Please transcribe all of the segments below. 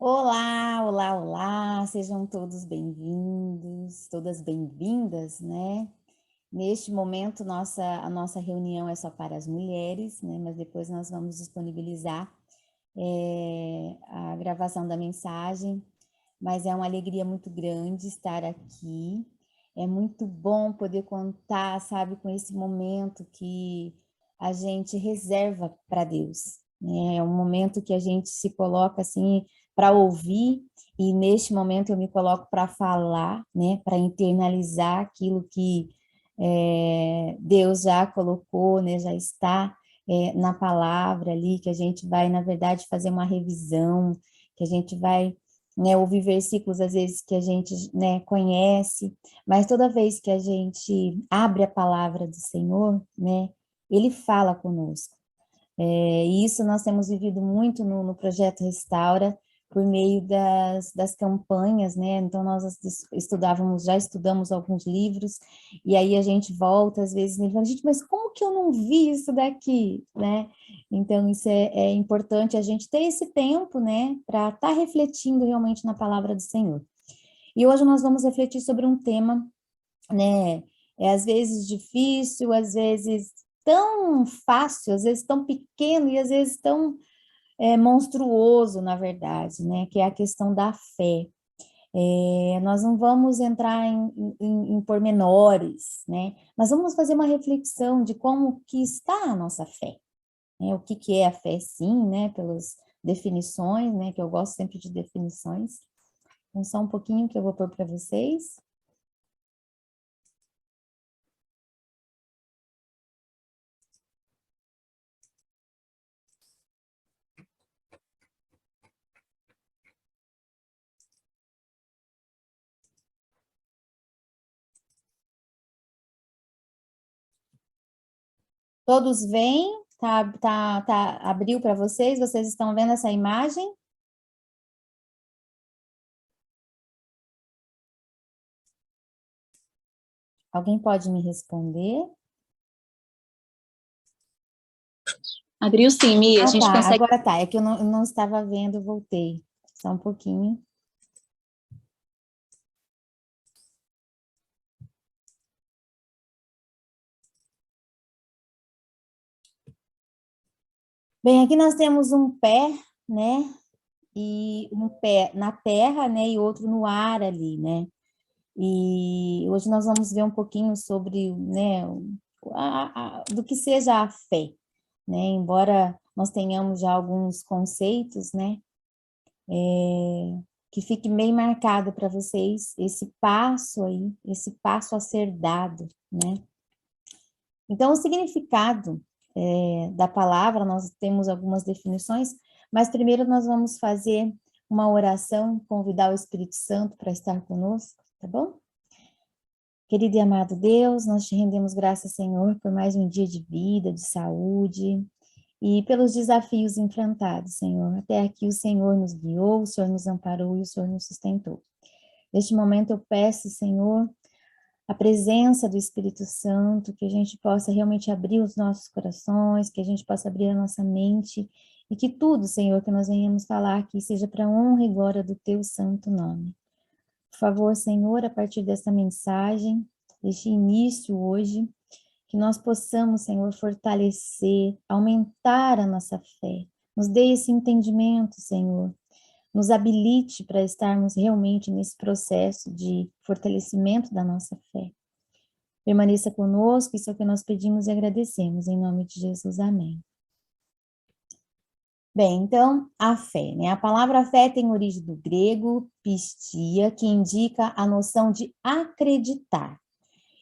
Olá, olá, olá, sejam todos bem-vindos, todas bem-vindas, né? Neste momento, a nossa reunião é só para as mulheres, né? Mas depois nós vamos disponibilizar a gravação da mensagem, mas é uma alegria muito grande estar aqui, é muito bom poder contar, sabe, com esse momento que a gente reserva para Deus, né? É um momento que a gente se coloca assim para ouvir, e neste momento eu me coloco para falar, né, para internalizar aquilo que Deus já colocou, né, já está na palavra ali, que a gente vai, na verdade, fazer uma revisão, que a gente vai, né, ouvir versículos, às vezes, que a gente, né, conhece, mas toda vez que a gente abre a palavra do Senhor, né, Ele fala conosco. E isso nós temos vivido muito no projeto Restaura, por meio das campanhas, né? Então, nós já estudamos alguns livros, e aí a gente volta, às vezes, e fala, gente, mas como que eu não vi isso daqui, né? Então, isso é importante a gente ter esse tempo, né, para estar refletindo realmente na palavra do Senhor. E hoje nós vamos refletir sobre um tema, né, às vezes difícil, às vezes tão fácil, às vezes tão pequeno e às vezes tão monstruoso, na verdade, né, que é a questão da fé. Nós não vamos entrar em pormenores, né, mas vamos fazer uma reflexão de como que está a nossa fé, né, o que que é a fé, sim, né, pelas definições, né, que eu gosto sempre de definições. Então, só um pouquinho que eu vou pôr para vocês. Todos veem? Abriu para vocês? Vocês estão vendo essa imagem? Alguém pode me responder? Abriu sim, Mi, a Ah, gente tá, consegue. agora tá. É que eu não estava vendo, voltei. Só um pouquinho. Bem, aqui nós temos um pé, né? E um pé na terra, né? E outro no ar ali, né? E hoje nós vamos ver um pouquinho sobre, né? Do que seja a fé, né? Embora nós tenhamos já alguns conceitos, né? Que fique bem marcado para vocês esse passo aí, esse passo a ser dado, né? Então, o significado da palavra, nós temos algumas definições, mas primeiro nós vamos fazer uma oração, convidar o Espírito Santo para estar conosco, tá bom? Querido e amado Deus, nós te rendemos graças, Senhor, por mais um dia de vida, de saúde, e pelos desafios enfrentados, Senhor. Até aqui o Senhor nos guiou, o Senhor nos amparou e o Senhor nos sustentou. Neste momento eu peço, Senhor, a presença do Espírito Santo, que a gente possa realmente abrir os nossos corações, que a gente possa abrir a nossa mente, e que tudo, Senhor, que nós venhamos falar aqui seja para a honra e glória do teu santo nome. Por favor, Senhor, a partir dessa mensagem, deste início hoje, que nós possamos, Senhor, fortalecer, aumentar a nossa fé. Nos dê esse entendimento, Senhor. Nos habilite para estarmos realmente nesse processo de fortalecimento da nossa fé. Permaneça conosco, isso é o que nós pedimos e agradecemos, em nome de Jesus, amém. Bem, então, a fé, né? A palavra fé tem origem do grego pistia, que indica a noção de acreditar.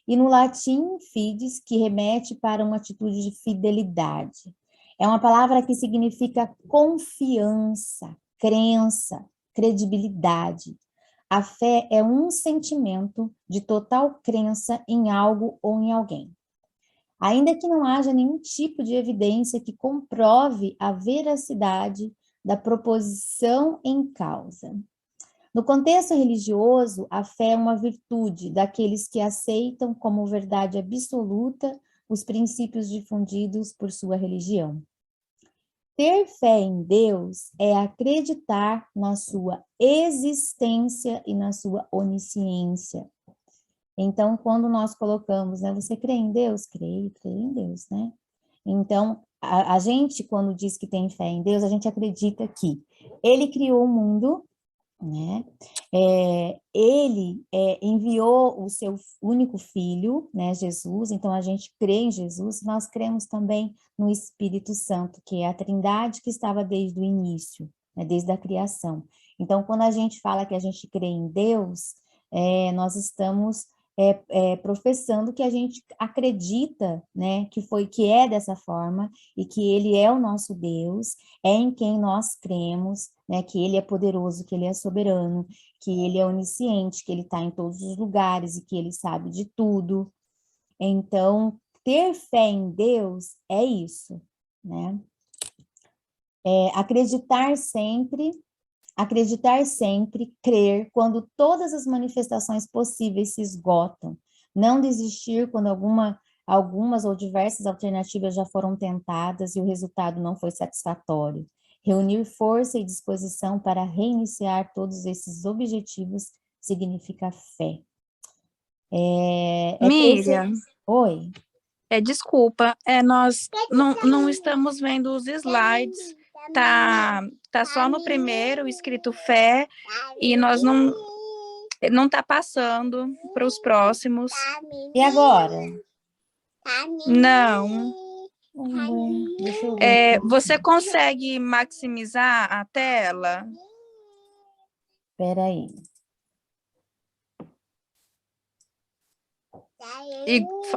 E no latim, fides, que remete para uma atitude de fidelidade. É uma palavra que significa confiança, crença, credibilidade. A fé é um sentimento de total crença em algo ou em alguém. Ainda que não haja nenhum tipo de evidência que comprove a veracidade da proposição em causa. No contexto religioso, a fé é uma virtude daqueles que aceitam como verdade absoluta os princípios difundidos por sua religião. ter fé em Deus é acreditar na sua existência e na sua onisciência. Então, quando nós colocamos, né, você crê em Deus? Creio em Deus, né? Então, a gente, quando diz que tem fé em Deus, a gente acredita que Ele criou o mundo, né? Ele enviou o seu único filho, né, Jesus. Então a gente crê em Jesus, nós cremos também no Espírito Santo, que é a Trindade que estava desde o início, né, desde a criação. Então, quando a gente fala que a gente crê em Deus, nós estamos professando que a gente acredita, né, que é dessa forma e que Ele é o nosso Deus, é em quem nós cremos, né, que Ele é poderoso, que Ele é soberano, que Ele é onisciente, que Ele está em todos os lugares e que Ele sabe de tudo. Então, ter fé em Deus é isso, né? Acreditar sempre, crer quando todas as manifestações possíveis se esgotam, não desistir quando algumas ou diversas alternativas já foram tentadas e o resultado não foi satisfatório, reunir força e disposição para reiniciar todos esses objetivos significa fé. Miriam, Oi. desculpa, nós não estamos vendo os slides, tá só no primeiro escrito fé e nós não tá passando para os próximos. E agora? Não. Deixa eu ver. Você consegue maximizar a tela? Espera aí.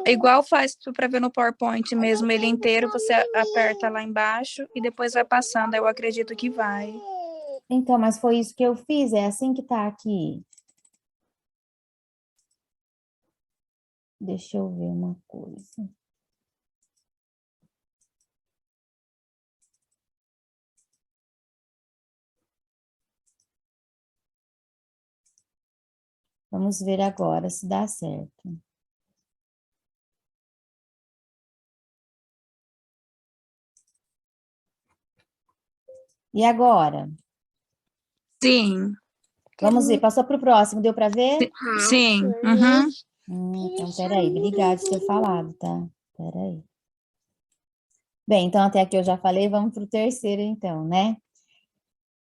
Igual faz para ver no PowerPoint mesmo, ele inteiro, você aperta lá embaixo e depois vai passando, eu acredito que vai. Então, mas foi isso que eu fiz, é assim que tá aqui. Deixa eu ver uma coisa. Vamos ver agora se dá certo. E agora? Sim. Vamos ver, passou para o próximo, deu para ver? Sim. Uhum. Então, peraí, obrigada por ter falado, tá? Peraí. Bem, então até aqui eu já falei, vamos para o terceiro então, né?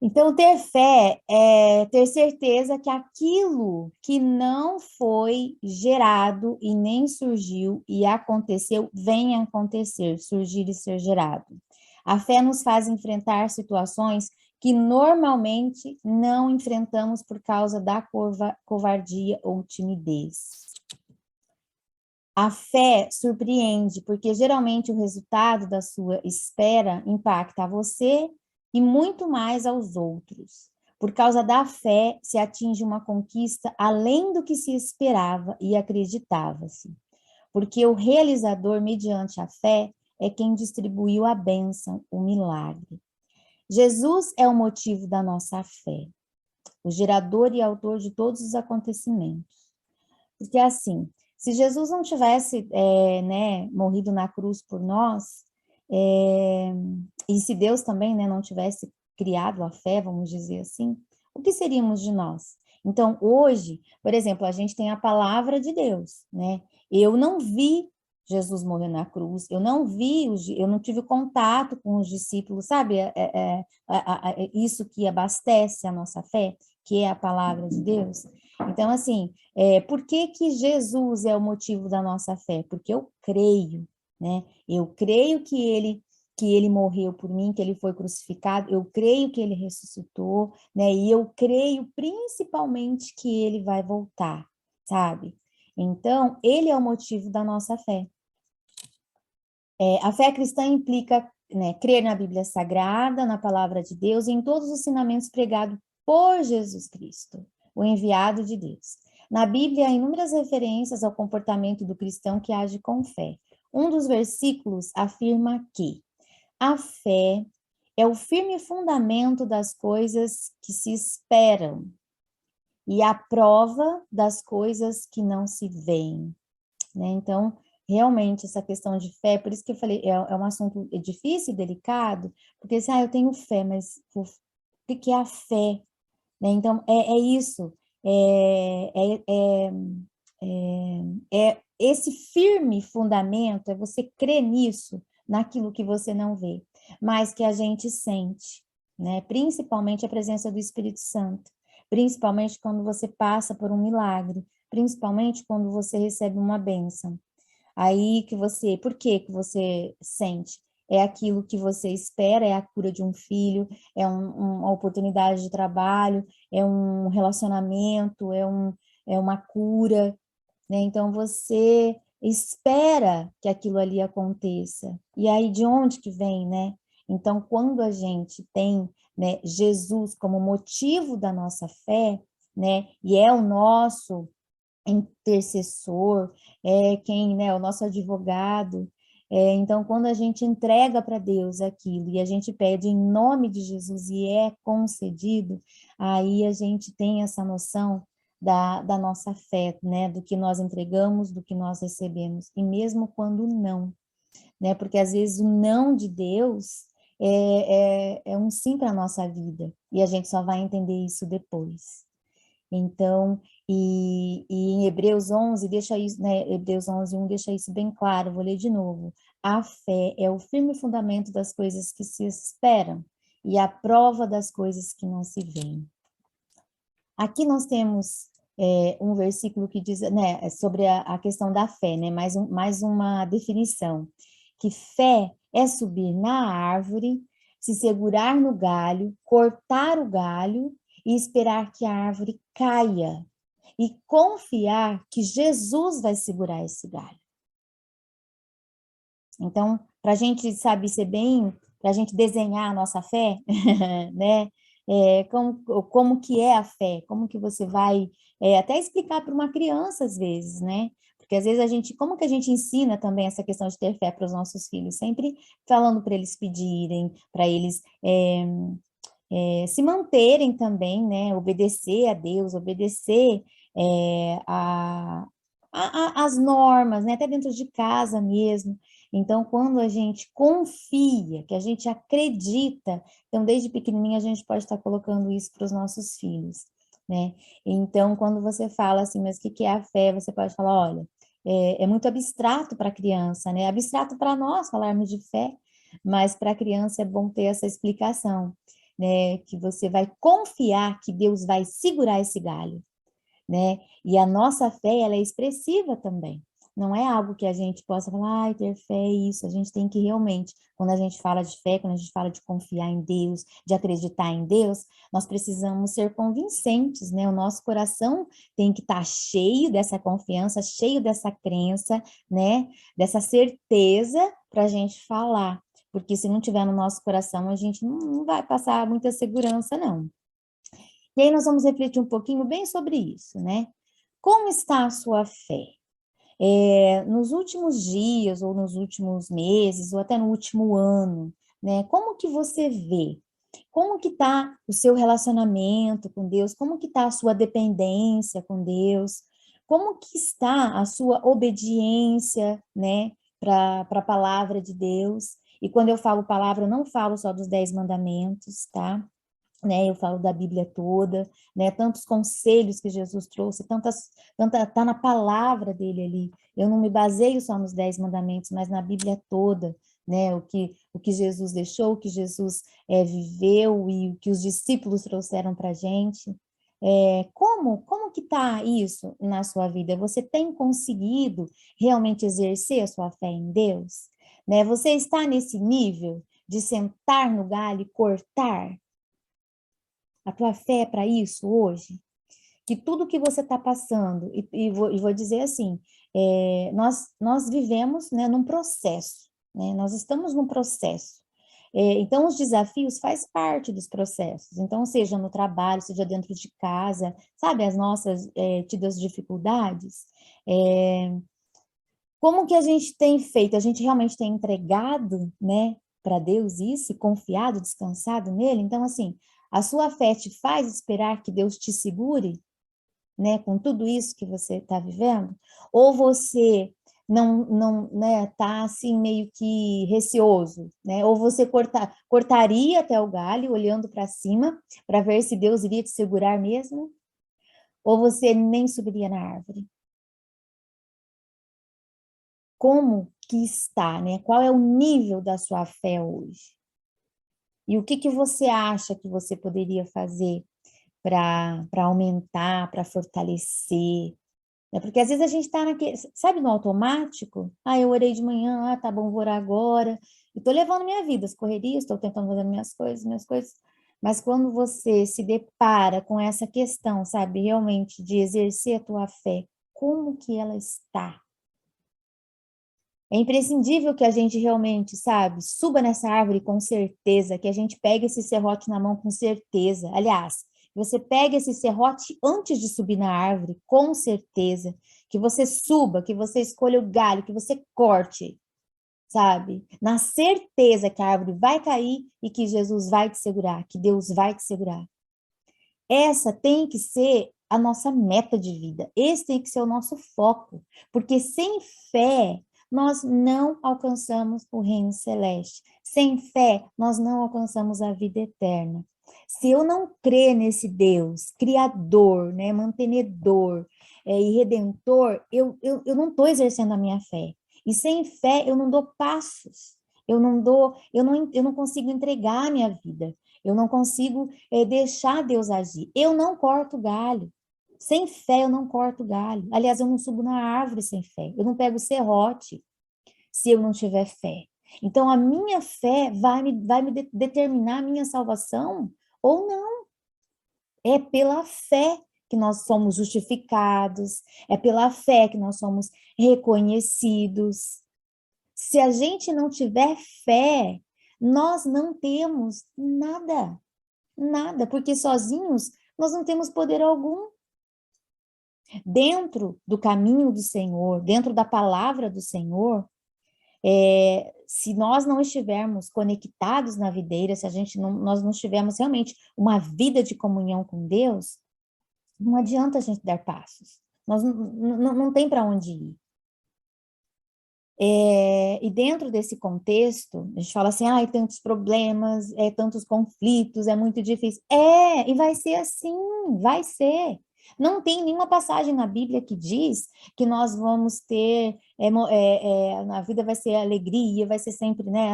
Então, ter fé é ter certeza que aquilo que não foi gerado e nem surgiu e aconteceu, vem a acontecer, surgir e ser gerado. A fé nos faz enfrentar situações que normalmente não enfrentamos por causa da covardia ou timidez. A fé surpreende, porque geralmente o resultado da sua espera impacta a você e muito mais aos outros. Por causa da fé, se atinge uma conquista além do que se esperava e acreditava-se. Porque o realizador, mediante a fé, é quem distribuiu a bênção, o milagre. Jesus é o motivo da nossa fé, o gerador e autor de todos os acontecimentos. Porque assim, se Jesus não tivesse morrido na cruz por nós, e se Deus também não tivesse criado a fé, vamos dizer assim, o que seríamos de nós? Então, hoje, por exemplo, a gente tem a palavra de Deus, né? Eu não vi Jesus morrer na cruz, eu não tive contato com os discípulos, sabe? Isso que abastece a nossa fé, que é a palavra de Deus. Então, assim, por que Jesus é o motivo da nossa fé? Porque eu creio, né? Eu creio que ele morreu por mim, que ele foi crucificado, eu creio que ele ressuscitou, né? E eu creio principalmente que ele vai voltar, sabe? Então, ele é o motivo da nossa fé. A fé cristã implica, né, crer na Bíblia Sagrada, na palavra de Deus e em todos os ensinamentos pregados por Jesus Cristo, o enviado de Deus. Na Bíblia, há inúmeras referências ao comportamento do cristão que age com fé. Um dos versículos afirma que a fé é o firme fundamento das coisas que se esperam e a prova das coisas que não se veem, né? Então, realmente essa questão de fé, por isso que eu falei, é um assunto difícil e delicado, porque assim, eu tenho fé, mas o que é a fé? Né? Então, é isso, é, é, é, é esse firme fundamento, é você crer nisso, naquilo que você não vê, mas que a gente sente, né? Principalmente a presença do Espírito Santo, principalmente quando você passa por um milagre, principalmente quando você recebe uma bênção. Aí que você, por que você sente? É aquilo que você espera, é a cura de um filho, é uma oportunidade de trabalho, é um relacionamento, é uma cura, né? Então você espera que aquilo ali aconteça. E aí de onde que vem, né? Então quando a gente tem, né, Jesus como motivo da nossa fé, né, e é o nosso intercessor, é quem, né, o nosso advogado. Então, quando a gente entrega para Deus aquilo e a gente pede em nome de Jesus e é concedido, aí a gente tem essa noção da nossa fé, né, do que nós entregamos, do que nós recebemos, e mesmo quando não, né, porque às vezes o não de Deus é um sim para a nossa vida, e a gente só vai entender isso depois. Então, e em Hebreus 11, deixa isso, né, Hebreus 11:1 deixa isso bem claro, vou ler de novo. A fé é o firme fundamento das coisas que se esperam e a prova das coisas que não se veem. Aqui nós temos um versículo que diz, né, sobre a questão da fé, né, mais uma definição, que fé é subir na árvore, se segurar no galho, cortar o galho e esperar que a árvore caia e confiar que Jesus vai segurar esse galho. Então, para a gente, sabe, ser bem, para a gente desenhar a nossa fé, né? Como que é a fé? Como que você vai até explicar para uma criança às vezes, né? Porque às vezes como que a gente ensina também essa questão de ter fé para os nossos filhos? Sempre falando para eles pedirem, para eles se manterem também, né? Obedecer a Deus, obedecer as normas, né? Até dentro de casa mesmo. Então, quando a gente confia, que a gente acredita, então, desde pequenininha, a gente pode estar colocando isso para os nossos filhos, né? Então, quando você fala assim, mas o que é a fé? Você pode falar, olha, é muito abstrato para a criança, né? Abstrato para nós falarmos de fé, mas para a criança é bom ter essa explicação, né? Que você vai confiar que Deus vai segurar esse galho, né? E a nossa fé, ela é expressiva também. Não é algo que a gente possa falar, ai, ter fé é isso. A gente tem que realmente, quando a gente fala de fé, quando a gente fala de confiar em Deus, de acreditar em Deus, nós precisamos ser convincentes, né? O nosso coração tem que estar cheio dessa confiança, cheio dessa crença, né? Dessa certeza para a gente falar. Porque se não tiver no nosso coração, a gente não vai passar muita segurança, não. E aí nós vamos refletir um pouquinho bem sobre isso, né? Como está a sua fé? Nos últimos dias, ou nos últimos meses, ou até no último ano, né? Como que você vê? Como que está o seu relacionamento com Deus? Como que está a sua dependência com Deus? Como que está a sua obediência, né? Para a palavra de Deus? E quando eu falo palavra, eu não falo só dos 10 mandamentos, tá? Né, eu falo da Bíblia toda, né, tantos conselhos que Jesus trouxe, tá na palavra dele ali. Eu não me baseio só nos 10 mandamentos, mas na Bíblia toda, né, o que Jesus deixou, o que Jesus viveu e o que os discípulos trouxeram para a gente. Como que está isso na sua vida? Você tem conseguido realmente exercer a sua fé em Deus? Né? Você está nesse nível de sentar no galho e cortar? A tua fé é para isso hoje? Que tudo que você está passando, e vou dizer assim, nós vivemos, né, num processo, né? Nós estamos num processo. Então, os desafios faz parte dos processos. Então, seja no trabalho, seja dentro de casa, sabe, as nossas tidas dificuldades. Como que a gente tem feito? A gente realmente tem entregado, né, para Deus isso, e confiado, descansado nele? Então, assim, a sua fé te faz esperar que Deus te segure, né, com tudo isso que você está vivendo? Ou você, não, né, tá assim meio que receoso, né? Ou você cortaria até o galho, olhando para cima, para ver se Deus iria te segurar mesmo? Ou você nem subiria na árvore? Como que está, né? Qual é o nível da sua fé hoje? E o que você acha que você poderia fazer para aumentar, para fortalecer? Né? Porque às vezes a gente está naquele, sabe, no automático? Ah, eu orei de manhã, ah, tá bom, vou orar agora. E tô levando minha vida, as correrias, estou tentando fazer minhas coisas. Mas quando você se depara com essa questão, sabe, realmente de exercer a tua fé, como que ela está? É imprescindível que a gente realmente, sabe, suba nessa árvore com certeza, que a gente pegue esse serrote na mão com certeza. Aliás, você pega esse serrote antes de subir na árvore, com certeza. Que você suba, que você escolha o galho, que você corte, sabe? Na certeza que a árvore vai cair e que Jesus vai te segurar, que Deus vai te segurar. Essa tem que ser a nossa meta de vida. Esse tem que ser o nosso foco, porque sem fé nós não alcançamos o reino celeste. Sem fé nós não alcançamos a vida eterna. Se eu não crer nesse Deus, criador, né, mantenedor e redentor, eu não estou exercendo a minha fé. E sem fé eu não dou passos. Eu não consigo entregar a minha vida. Eu não consigo deixar Deus agir. Eu não corto galho. Sem fé eu não corto galho. Aliás, eu não subo na árvore sem fé. Eu não pego serrote se eu não tiver fé. Então, a minha fé vai me determinar a minha salvação ou não. É pela fé que nós somos justificados. É pela fé que nós somos reconhecidos. Se a gente não tiver fé, nós não temos nada. Nada, porque sozinhos nós não temos poder algum. Dentro do caminho do Senhor, dentro da palavra do Senhor, se nós não estivermos conectados na videira, se nós não tivermos realmente uma vida de comunhão com Deus, não adianta a gente dar passos. Nós não tem para onde ir. E dentro desse contexto, a gente fala assim, tantos problemas, tantos conflitos, é muito difícil. E vai ser assim, vai ser. Não tem nenhuma passagem na Bíblia que diz que nós vamos ter, na vida vai ser alegria, vai ser sempre, né,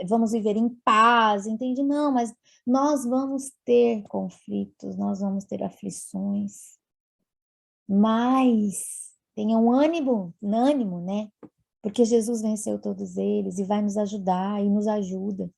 vamos viver em paz, entende? Não, mas nós vamos ter conflitos, nós vamos ter aflições, mas tenham ânimo, né? Porque Jesus venceu todos eles e vai nos ajudar e nos ajuda.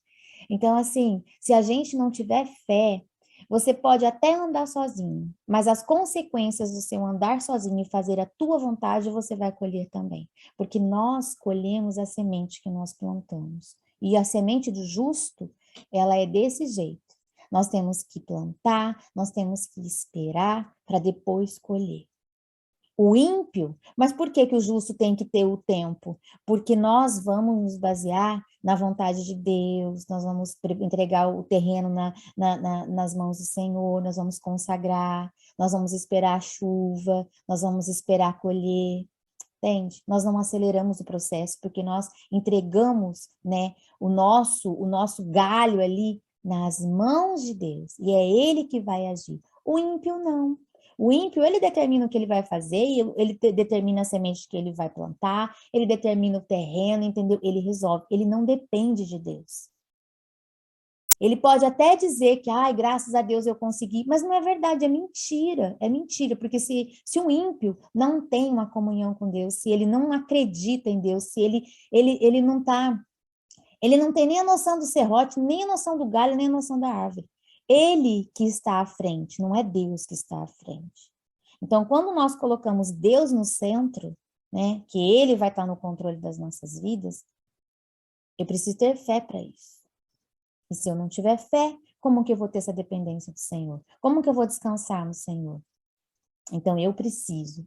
Então, assim, se a gente não tiver fé, você pode até andar sozinho, mas as consequências do seu andar sozinho e fazer a tua vontade, você vai colher também. Porque nós colhemos a semente que nós plantamos. E a semente do justo, ela é desse jeito. Nós temos que plantar, nós temos que esperar para depois colher. O ímpio, mas por que o justo tem que ter o tempo? Porque nós vamos nos basear na vontade de Deus, nós vamos entregar o terreno nas mãos do Senhor, nós vamos consagrar, nós vamos esperar a chuva, nós vamos esperar colher, entende? Nós não aceleramos o processo, porque nós entregamos, né, o nosso galho ali nas mãos de Deus, e é Ele que vai agir. O ímpio não. O ímpio, ele determina o que ele vai fazer, ele determina a semente que ele vai plantar, ele determina o terreno, entendeu? Ele resolve, ele não depende de Deus. Ele pode até dizer que, graças a Deus eu consegui, mas não é verdade, é mentira, porque se um ímpio não tem uma comunhão com Deus, se ele não acredita em Deus, se ele não tem nem a noção do serrote, nem a noção do galho, nem a noção da árvore. Ele que está à frente, não é Deus que está à frente. Então, quando nós colocamos Deus no centro, né, que Ele vai estar no controle das nossas vidas, eu preciso ter fé para isso. E se eu não tiver fé, como que eu vou ter essa dependência do Senhor? Como que eu vou descansar no Senhor? Então, eu preciso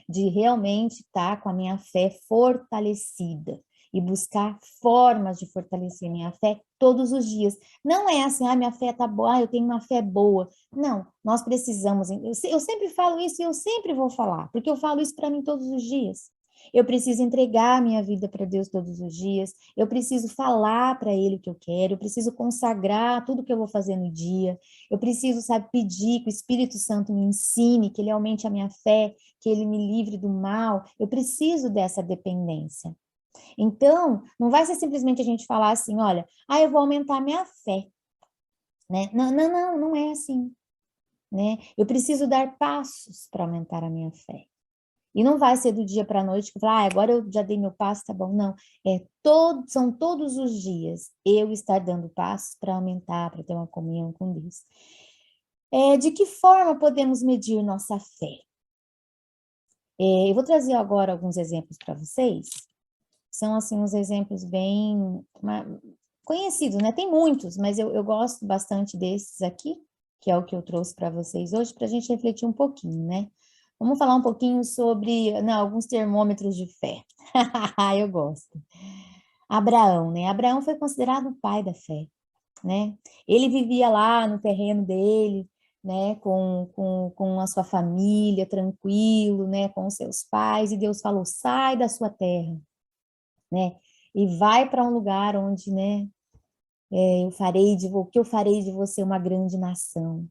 de realmente estar com a minha fé fortalecida. e buscar formas de fortalecer minha fé todos os dias. Não é assim, minha fé tá boa, eu tenho uma fé boa. Não, nós precisamos, eu sempre falo isso e eu sempre vou falar, porque eu falo isso para mim todos os dias. Eu preciso entregar minha vida para Deus todos os dias, eu preciso falar para Ele o que eu quero, eu preciso consagrar tudo que eu vou fazer no dia, eu preciso, sabe, pedir que o Espírito Santo me ensine, que Ele aumente a minha fé, que Ele me livre do mal, eu preciso dessa dependência. Então, não vai ser simplesmente a gente falar assim, olha, eu vou aumentar a minha fé, né? Não, não, não, não é assim, né? Eu preciso dar passos para aumentar a minha fé. E não vai ser do dia para a noite que eu falar, agora eu já dei meu passo, tá bom? Não, são todos os dias eu estar dando passos para aumentar, para ter uma comunhão com Deus. De que forma podemos medir nossa fé? Eu vou trazer agora alguns exemplos para vocês. São, assim, uns exemplos bem conhecidos, né? Tem muitos, mas eu gosto bastante desses aqui, que é o que eu trouxe para vocês hoje, para a gente refletir um pouquinho, né? Vamos falar um pouquinho sobre, alguns termômetros de fé. Eu gosto. Abraão, né? Abraão foi considerado o pai da fé, né? Ele vivia lá no terreno dele, né? Com a sua família, tranquilo, né? Com os seus pais, e Deus falou, sai da sua terra, né? E vai para um lugar onde, né? O que eu farei de você uma grande nação.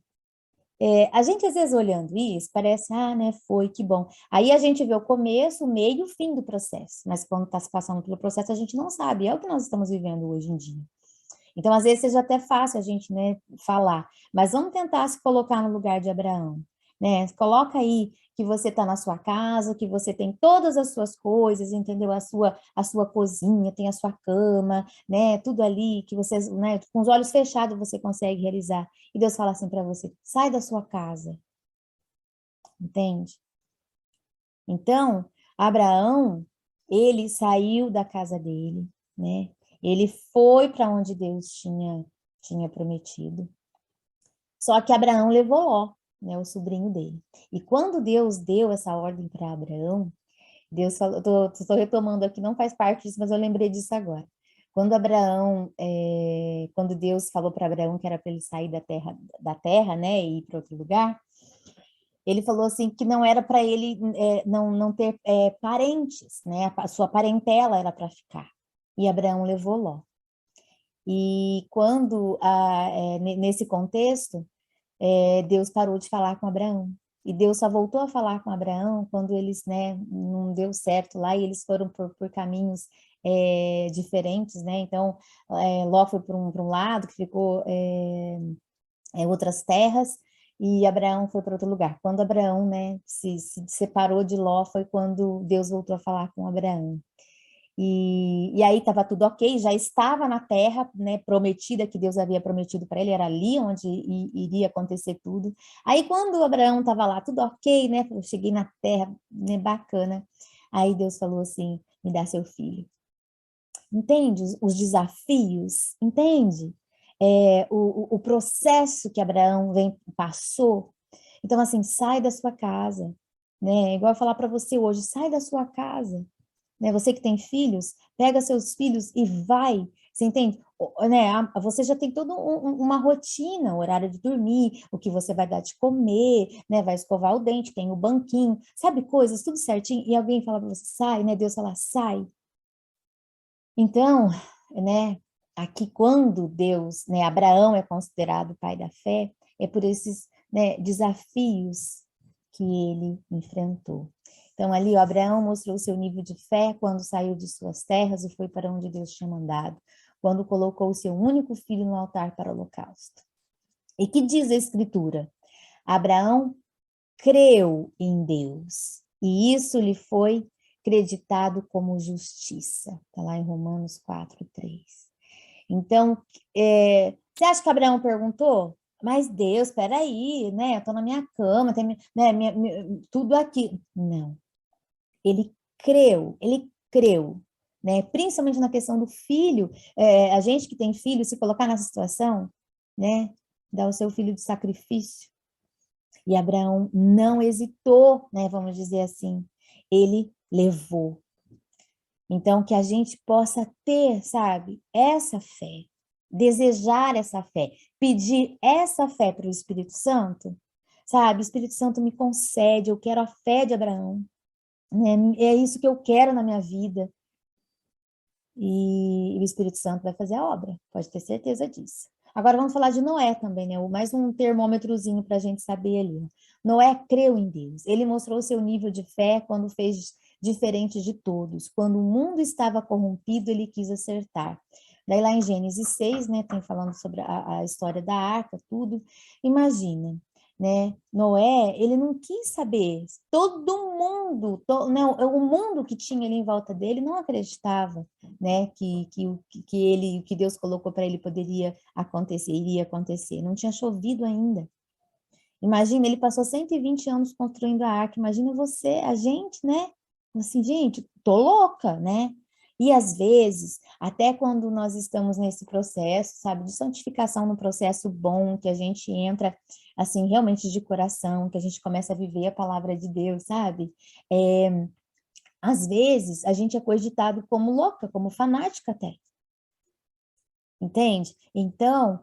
A gente, às vezes, olhando isso, parece, né, foi, que bom. Aí a gente vê o começo, o meio e o fim do processo, mas quando está se passando pelo processo, a gente não sabe, é o que nós estamos vivendo hoje em dia. Então, às vezes, seja até fácil a gente, né, falar, mas vamos tentar se colocar no lugar de Abraão, né? Coloca aí que você está na sua casa, que você tem todas as suas coisas, entendeu? A sua cozinha, tem a sua cama, né? Tudo ali que você, né, com os olhos fechados você consegue realizar. E Deus fala assim para você: sai da sua casa, entende? Então, Abraão, ele saiu da casa dele, né? Ele foi para onde Deus tinha prometido. Só que Abraão levou Ló, né, o sobrinho dele. E quando Deus deu essa ordem para Abraão, Deus falou, estou retomando aqui, não faz parte disso, mas eu lembrei disso agora. Quando Deus falou para Abraão que era para ele sair da terra, né, e ir para outro lugar, ele falou assim que não era para ele não ter parentes, né, a sua parentela era para ficar. E Abraão levou Ló. E quando, nesse contexto, Deus parou de falar com Abraão. E Deus só voltou a falar com Abraão quando eles, né, não deu certo lá e eles foram por caminhos diferentes, né? Então, Ló foi para um lado, que ficou outras terras, e Abraão foi para outro lugar. Quando Abraão, né, se separou de Ló, foi quando Deus voltou a falar com Abraão. E aí estava tudo ok, já estava na terra, né, prometida, que Deus havia prometido para ele, era ali onde iria acontecer tudo. Aí quando Abraão estava lá, tudo ok, né, eu cheguei na terra, né, bacana. Aí Deus falou assim, me dá seu filho. Entende os desafios? Entende? O processo que Abraão passou. Então, assim, sai da sua casa, né? Igual eu falar para você hoje, sai da sua casa, né? Você que tem filhos, pega seus filhos e vai, você entende? Né? Você já tem toda uma rotina, o horário de dormir, o que você vai dar de comer, né? Vai escovar o dente, tem o banquinho, sabe, coisas, tudo certinho, e alguém fala para você, sai, né? Deus fala, sai. Então, né, aqui quando Deus, né, Abraão é considerado pai da fé, é por esses, né, desafios que ele enfrentou. Então, ali, Abraão mostrou seu nível de fé quando saiu de suas terras e foi para onde Deus tinha mandado, quando colocou o seu único filho no altar para o holocausto. E que diz a Escritura? Abraão creu em Deus, e isso lhe foi creditado como justiça. Está lá em Romanos 4:3. Então, você acha que Abraão perguntou? Mas Deus, espera aí, né? Eu estou na minha cama, tem, né, tudo aqui. Não. Ele creu, né? Principalmente na questão do filho. A gente que tem filho, se colocar nessa situação, né? Dar o seu filho de sacrifício. E Abraão não hesitou, né? Vamos dizer assim. Ele levou. Então, que a gente possa ter, sabe, essa fé, desejar essa fé, pedir essa fé para o Espírito Santo, sabe? Espírito Santo me concede, eu quero a fé de Abraão, né? É isso que eu quero na minha vida. E o Espírito Santo vai fazer a obra, pode ter certeza disso. Agora vamos falar de Noé também, né? Mais um termômetrozinho para a gente saber ali. Noé creu em Deus. Ele mostrou seu nível de fé quando fez diferente de todos. Quando o mundo estava corrompido, ele quis acertar. Daí lá em Gênesis 6, né, tem falando sobre a história da arca, tudo. Imagina, né? Noé, ele não quis saber. Todo mundo, não, o mundo que tinha ali em volta dele não acreditava, né, que Deus colocou para ele poderia acontecer, iria acontecer. Não tinha chovido ainda. Imagina, ele passou 120 anos construindo a arca. Imagina você, a gente, né? Assim, gente, tô louca, né? E às vezes, até quando nós estamos nesse processo, sabe, de santificação, no processo bom, que a gente entra, assim, realmente de coração, que a gente começa a viver a palavra de Deus, sabe? Às vezes, a gente é cogitado como louca, como fanática até. Entende? Então,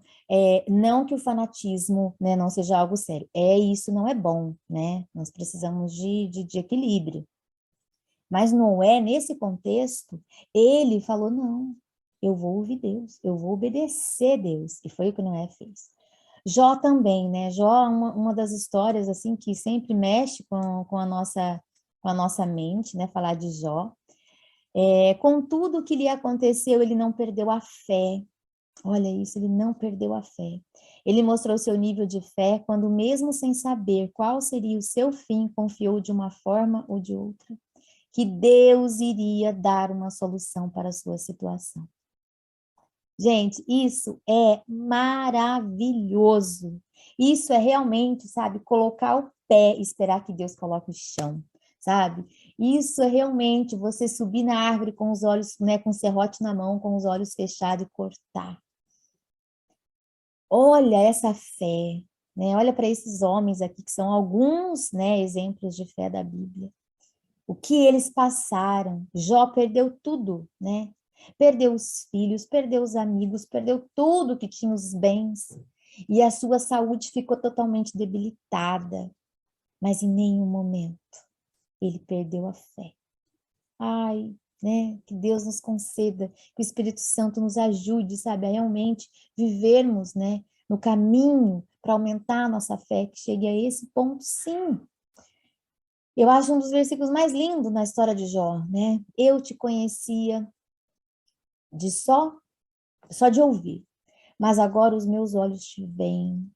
não que o fanatismo, né, não seja algo sério. Isso não é bom, né? Nós precisamos de equilíbrio. Mas Noé, nesse contexto, ele falou, não, eu vou ouvir Deus, eu vou obedecer Deus. E foi o que Noé fez. Jó também, né? Jó é uma das histórias, assim, que sempre mexe com a nossa mente, né? Falar de Jó. Com tudo que lhe aconteceu, ele não perdeu a fé. Olha isso, ele não perdeu a fé. Ele mostrou seu nível de fé quando, mesmo sem saber qual seria o seu fim, confiou de uma forma ou de outra, que Deus iria dar uma solução para a sua situação. Gente, isso é maravilhoso. Isso é realmente, sabe, colocar o pé e esperar que Deus coloque o chão, sabe? Isso é realmente você subir na árvore com os olhos, né, com o serrote na mão, com os olhos fechados e cortar. Olha essa fé, né? Olha para esses homens aqui, que são alguns, né, exemplos de fé da Bíblia. O que eles passaram. Jó perdeu tudo, né? Perdeu os filhos, perdeu os amigos, perdeu tudo que tinha, os bens. E a sua saúde ficou totalmente debilitada. Mas em nenhum momento ele perdeu a fé. Ai, né? Que Deus nos conceda, que o Espírito Santo nos ajude, sabe, a realmente vivermos, né, no caminho para aumentar a nossa fé, que chegue a esse ponto, sim. Eu acho um dos versículos mais lindos na história de Jó, né? Eu te conhecia de só de ouvir, mas agora os meus olhos te veem.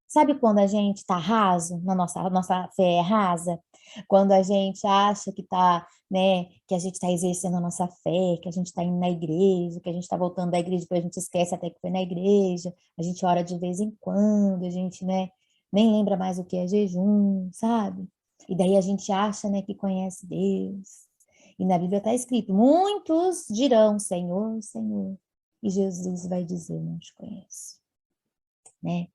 Sabe quando a gente está raso, nossa fé é rasa? Quando a gente acha que tá, né, que a gente está exercendo a nossa fé, que a gente está indo na igreja, que a gente está voltando da igreja, depois a gente esquece até que foi na igreja, a gente ora de vez em quando, a gente, né, nem lembra mais o que é jejum, sabe? E daí a gente acha, né, que conhece Deus. E na Bíblia está escrito, muitos dirão, Senhor, Senhor. E Jesus vai dizer, não te conheço, né?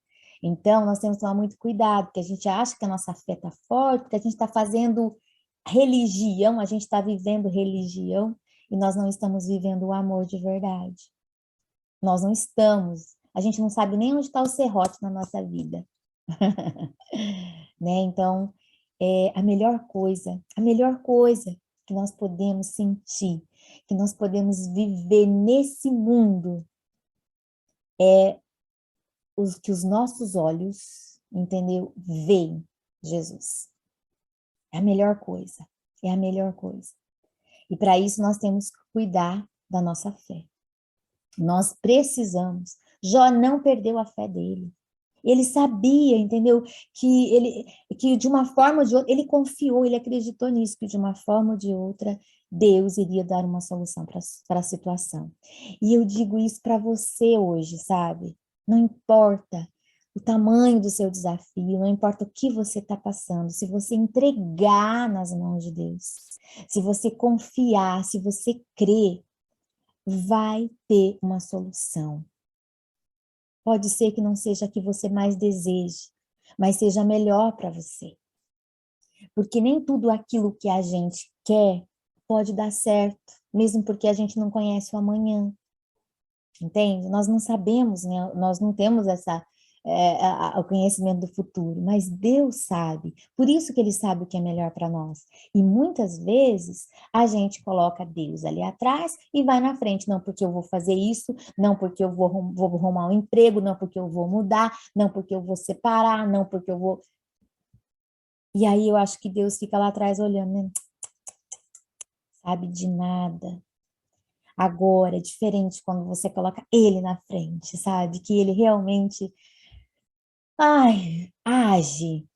Então, nós temos que tomar muito cuidado, porque a gente acha que a nossa fé está forte, porque a gente está fazendo religião, a gente está vivendo religião, e nós não estamos vivendo o amor de verdade. Nós não estamos, a gente não sabe nem onde está o serrote na nossa vida. Né? Então, a melhor coisa que nós podemos sentir, que nós podemos viver nesse mundo, é que os nossos olhos, entendeu? Veem Jesus. É a melhor coisa. É a melhor coisa. E para isso nós temos que cuidar da nossa fé. Nós precisamos. Jó não perdeu a fé dele. Ele sabia, entendeu? Que de uma forma ou de outra, ele confiou, ele acreditou nisso, que de uma forma ou de outra, Deus iria dar uma solução para a situação. E eu digo isso para você hoje, sabe? Não importa o tamanho do seu desafio, não importa o que você está passando, se você entregar nas mãos de Deus, se você confiar, se você crer, vai ter uma solução. Pode ser que não seja a que você mais deseje, mas seja melhor para você. Porque nem tudo aquilo que a gente quer pode dar certo, mesmo porque a gente não conhece o amanhã, entende? Nós não sabemos, né? Nós não temos o conhecimento do futuro, mas Deus sabe, por isso que Ele sabe o que é melhor para nós. E muitas vezes a gente coloca Deus ali atrás e vai na frente, não porque eu vou fazer isso, não porque eu vou arrumar um emprego, não porque eu vou mudar, não porque eu vou separar, não porque eu vou... E aí eu acho que Deus fica lá atrás olhando, né? Sabe de nada. Agora é diferente quando você coloca Ele na frente, sabe? Que Ele realmente, age.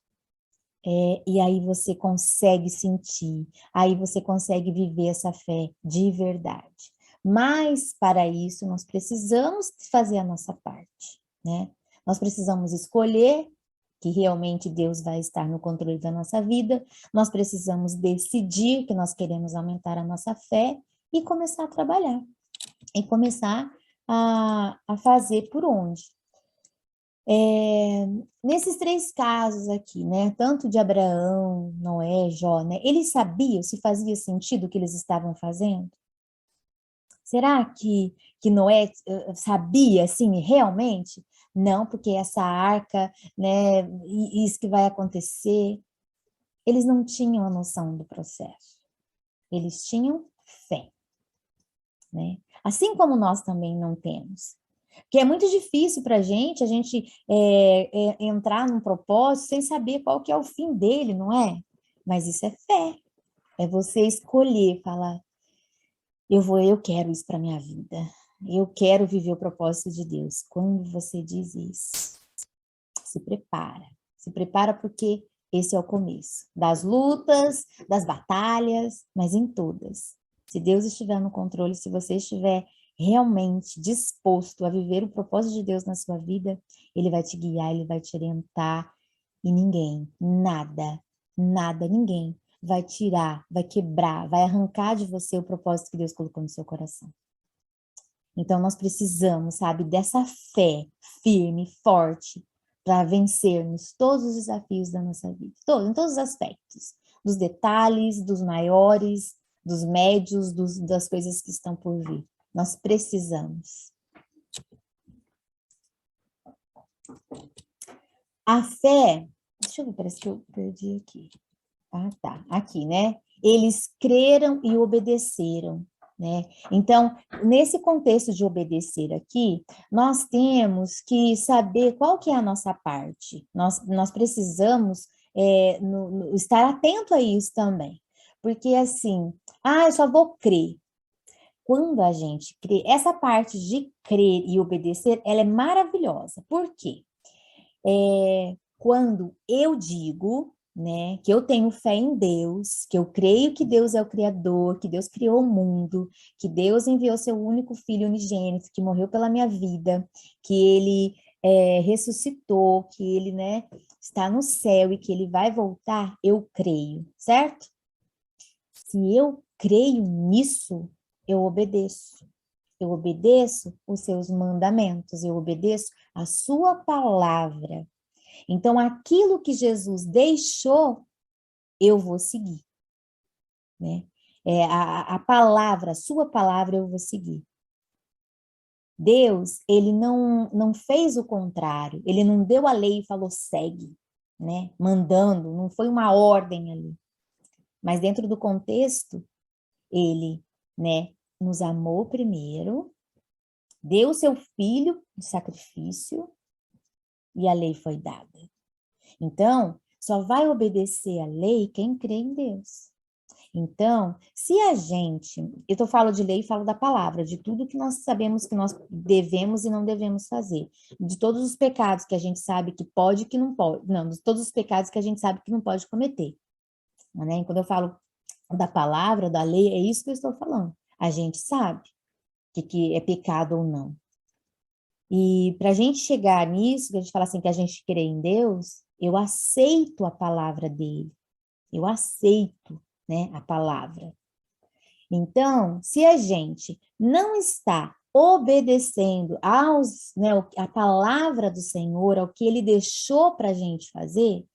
E aí você consegue sentir, aí você consegue viver essa fé de verdade. Mas, para isso, nós precisamos fazer a nossa parte, né? Nós precisamos escolher que realmente Deus vai estar no controle da nossa vida, nós precisamos decidir que nós queremos aumentar a nossa fé e começar a trabalhar, e começar a fazer por onde. Nesses três casos aqui, né, tanto de Abraão, Noé, Jó, né, eles sabiam se fazia sentido o que eles estavam fazendo? Será que Noé sabia, assim, realmente? Não, porque essa arca, né, isso que vai acontecer. Eles não tinham a noção do processo. Eles tinham fé, né? Assim como nós também não temos. Porque é muito difícil para a gente entrar num propósito sem saber qual que é o fim dele, não é? Mas isso é fé. É você escolher, falar, eu quero isso para minha vida. Eu quero viver o propósito de Deus. Quando você diz isso, se prepara. Se prepara porque esse é o começo das lutas, das batalhas, mas em todas. Se Deus estiver no controle, se você estiver realmente disposto a viver o propósito de Deus na sua vida, Ele vai te guiar, Ele vai te orientar, e ninguém, nada, ninguém vai tirar, vai quebrar, vai arrancar de você o propósito que Deus colocou no seu coração. Então, nós precisamos, sabe, dessa fé firme, forte, para vencermos todos os desafios da nossa vida, em todos os aspectos, dos detalhes, dos maiores, dos médios, das coisas que estão por vir. Nós precisamos. A fé, deixa eu ver, parece que eu perdi aqui. Tá, aqui, né? Eles creram e obedeceram, né? Então, nesse contexto de obedecer aqui, nós temos que saber qual que é a nossa parte. Nós precisamos estar atento a isso também. Porque assim, eu só vou crer. Quando a gente crê, essa parte de crer e obedecer, ela é maravilhosa. Por quê? Quando eu digo, né, que eu tenho fé em Deus, que eu creio que Deus é o Criador, que Deus criou o mundo, que Deus enviou seu único Filho unigênito, que morreu pela minha vida, que Ele ressuscitou, que Ele, né, está no céu e que Ele vai voltar, eu creio, certo? Se eu creio nisso, eu obedeço. Eu obedeço os seus mandamentos, eu obedeço a sua palavra. Então, aquilo que Jesus deixou, eu vou seguir, né? A palavra, a sua palavra, eu vou seguir. Deus, ele não fez o contrário, ele não deu a lei e falou segue, né? Mandando, não foi uma ordem ali. Mas dentro do contexto, ele, né, nos amou primeiro, deu seu filho de sacrifício e a lei foi dada. Então, só vai obedecer a lei quem crê em Deus. Então, se a gente, falo de lei e falo da palavra, de tudo que nós sabemos que nós devemos e não devemos fazer, de todos os pecados que a gente sabe que pode e que não pode, não, de todos os pecados que a gente sabe que não pode cometer, né? E quando eu falo da palavra, da lei, é isso que eu estou falando. A gente sabe que é pecado ou não. E para a gente chegar nisso, que a gente fala assim, que a gente crê em Deus, eu aceito a palavra dele. Eu aceito, né, a palavra. Então, se a gente não está obedecendo a palavra do Senhor, ao que ele deixou para a gente fazer,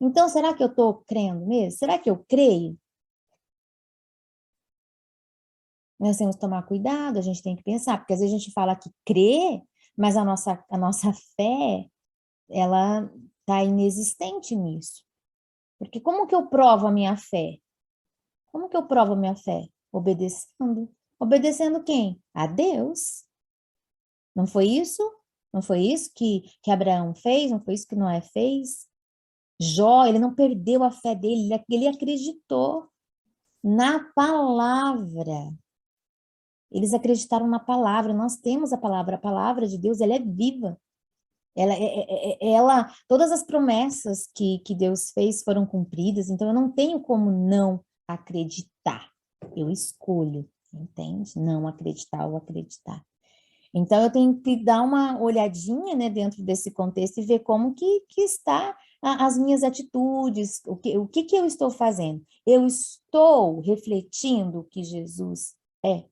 então será que eu estou crendo mesmo? Será que eu creio? Nós temos que tomar cuidado, a gente tem que pensar, porque às vezes a gente fala que crê, mas a nossa fé, ela está inexistente nisso. Porque como que eu provo a minha fé? Como que eu provo a minha fé? Obedecendo. Obedecendo quem? A Deus. Não foi isso? Não foi isso que Abraão fez? Não foi isso que Noé fez? Jó, ele não perdeu a fé dele, ele acreditou na palavra. Eles acreditaram na palavra, nós temos a palavra de Deus, ela é viva. Todas as promessas que Deus fez foram cumpridas, então eu não tenho como não acreditar. Eu escolho, entende? Não acreditar ou acreditar. Então, eu tenho que dar uma olhadinha, né, dentro desse contexto e ver como que está as minhas atitudes, o que eu estou fazendo. Eu estou refletindo o que Jesus é?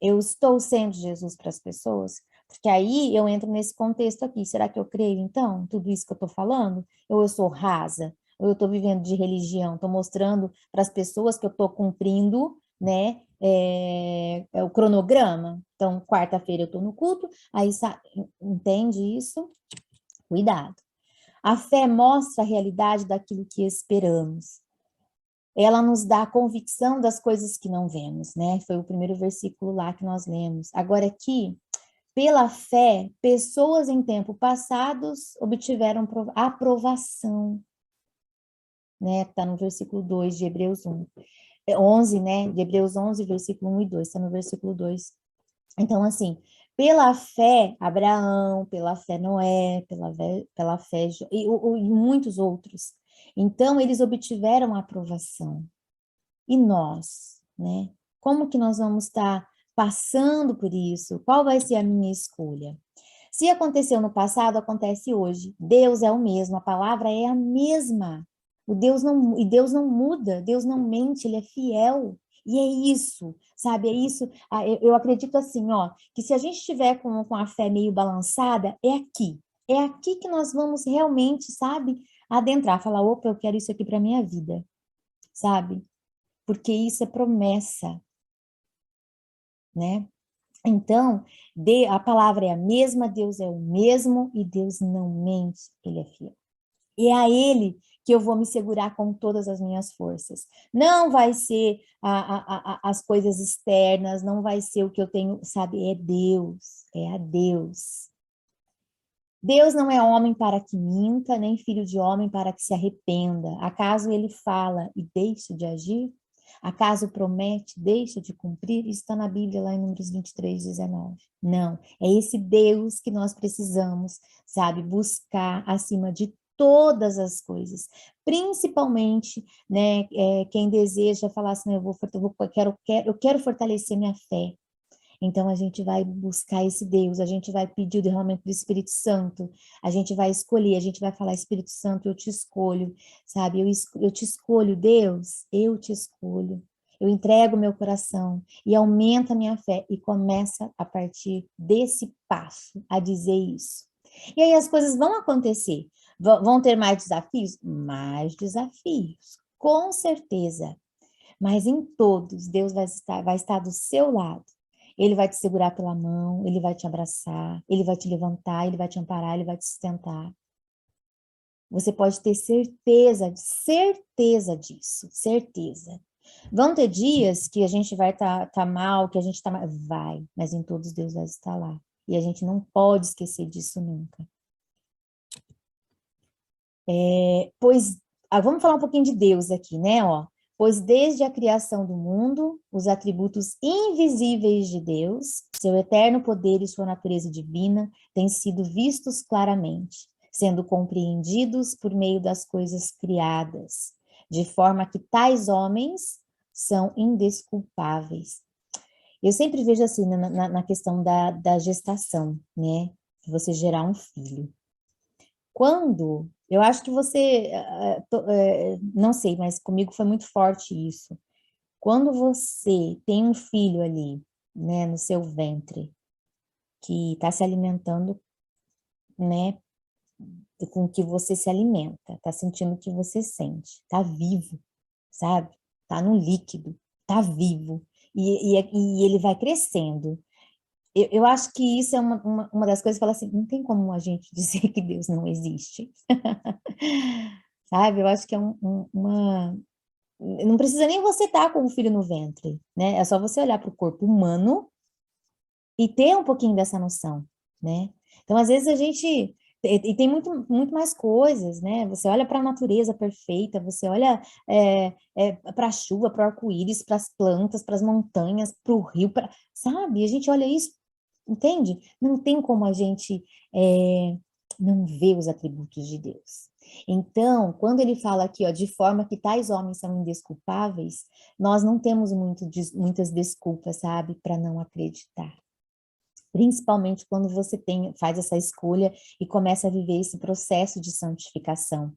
Eu estou sendo Jesus para as pessoas? Porque aí eu entro nesse contexto aqui. Será que eu creio, então, tudo isso que eu estou falando? Ou eu sou rasa? Ou eu estou vivendo de religião? Estou mostrando para as pessoas que eu estou cumprindo, né, o cronograma. Então, quarta-feira eu estou no culto, aí entende isso? Cuidado. A fé mostra a realidade daquilo que esperamos. Ela nos dá a convicção das coisas que não vemos, né? Foi o primeiro versículo lá que nós lemos. Agora aqui, pela fé, pessoas em tempo passados obtiveram aprovação, né? Está no versículo 2 de Hebreus 1. 11, né? De Hebreus 11, versículo 1 e 2, está no versículo 2. Então, assim, pela fé, Abraão, pela fé Noé, pela fé e muitos outros. Então, eles obtiveram a aprovação. E nós, né? Como que nós vamos estar passando por isso? Qual vai ser a minha escolha? Se aconteceu no passado, acontece hoje. Deus é o mesmo, a palavra é a mesma. Deus não muda, Deus não mente, ele é fiel. E é isso, sabe? É isso. Eu acredito assim, ó, que se a gente estiver com a fé meio balançada, é aqui. É aqui que nós vamos realmente, sabe, adentrar, falar, opa, eu quero isso aqui para minha vida, sabe? Porque isso é promessa, né? Então, a palavra é a mesma, Deus é o mesmo e Deus não mente, ele é fiel. E é a ele que eu vou me segurar com todas as minhas forças. Não vai ser as coisas externas, não vai ser o que eu tenho, sabe? É Deus, é a Deus. Deus não é homem para que minta, nem filho de homem para que se arrependa. Acaso ele fala e deixa de agir? Acaso promete, deixa de cumprir? Isso está na Bíblia, lá em Números 23, 19. Não, é esse Deus que nós precisamos, sabe, buscar acima de todas as coisas. Principalmente, né, quem deseja falar assim, eu quero fortalecer minha fé. Então, a gente vai buscar esse Deus, a gente vai pedir o derramamento do Espírito Santo, a gente vai escolher, a gente vai falar, Espírito Santo, eu te escolho, sabe? Eu te escolho, Deus, eu te escolho. Eu entrego meu coração e aumenta a minha fé e começa a partir desse passo a dizer isso. E aí as coisas vão acontecer. Vão ter mais desafios? Mais desafios, com certeza. Mas em todos, Deus vai estar do seu lado. Ele vai te segurar pela mão, ele vai te abraçar, ele vai te levantar, ele vai te amparar, ele vai te sustentar. Você pode ter certeza disso, certeza. Vão ter dias que a gente vai tá mal, que a gente tá mal, vai, mas em todos Deus vai estar lá. E a gente não pode esquecer disso nunca. Vamos falar um pouquinho de Deus aqui, né, ó. Pois desde a criação do mundo, os atributos invisíveis de Deus, seu eterno poder e sua natureza divina, têm sido vistos claramente, sendo compreendidos por meio das coisas criadas, de forma que tais homens são indesculpáveis. Eu sempre vejo assim, na questão da gestação, né, de você gerar um filho. Eu acho que você, não sei, mas comigo foi muito forte isso. Quando você tem um filho ali, né, no seu ventre, que está se alimentando, né, com o que você se alimenta, está sentindo o que você sente, está vivo, sabe? Está no líquido, está vivo. e ele vai crescendo. Eu acho que isso é uma das coisas que fala assim, não tem como a gente dizer que Deus não existe. Sabe? Eu acho que é uma... Não precisa nem você estar com o filho no ventre, né? É só você olhar para o corpo humano e ter um pouquinho dessa noção, né? Então, às vezes, a gente... E tem muito mais coisas, né? Você olha para a natureza perfeita, você olha para a chuva, para o arco-íris, para as plantas, para as montanhas, para o rio, sabe? A gente olha isso, entende? Não tem como a gente não ver os atributos de Deus. Então, quando ele fala aqui, ó, de forma que tais homens são indesculpáveis, nós não temos muitas desculpas, sabe, para não acreditar. Principalmente quando você faz essa escolha e começa a viver esse processo de santificação,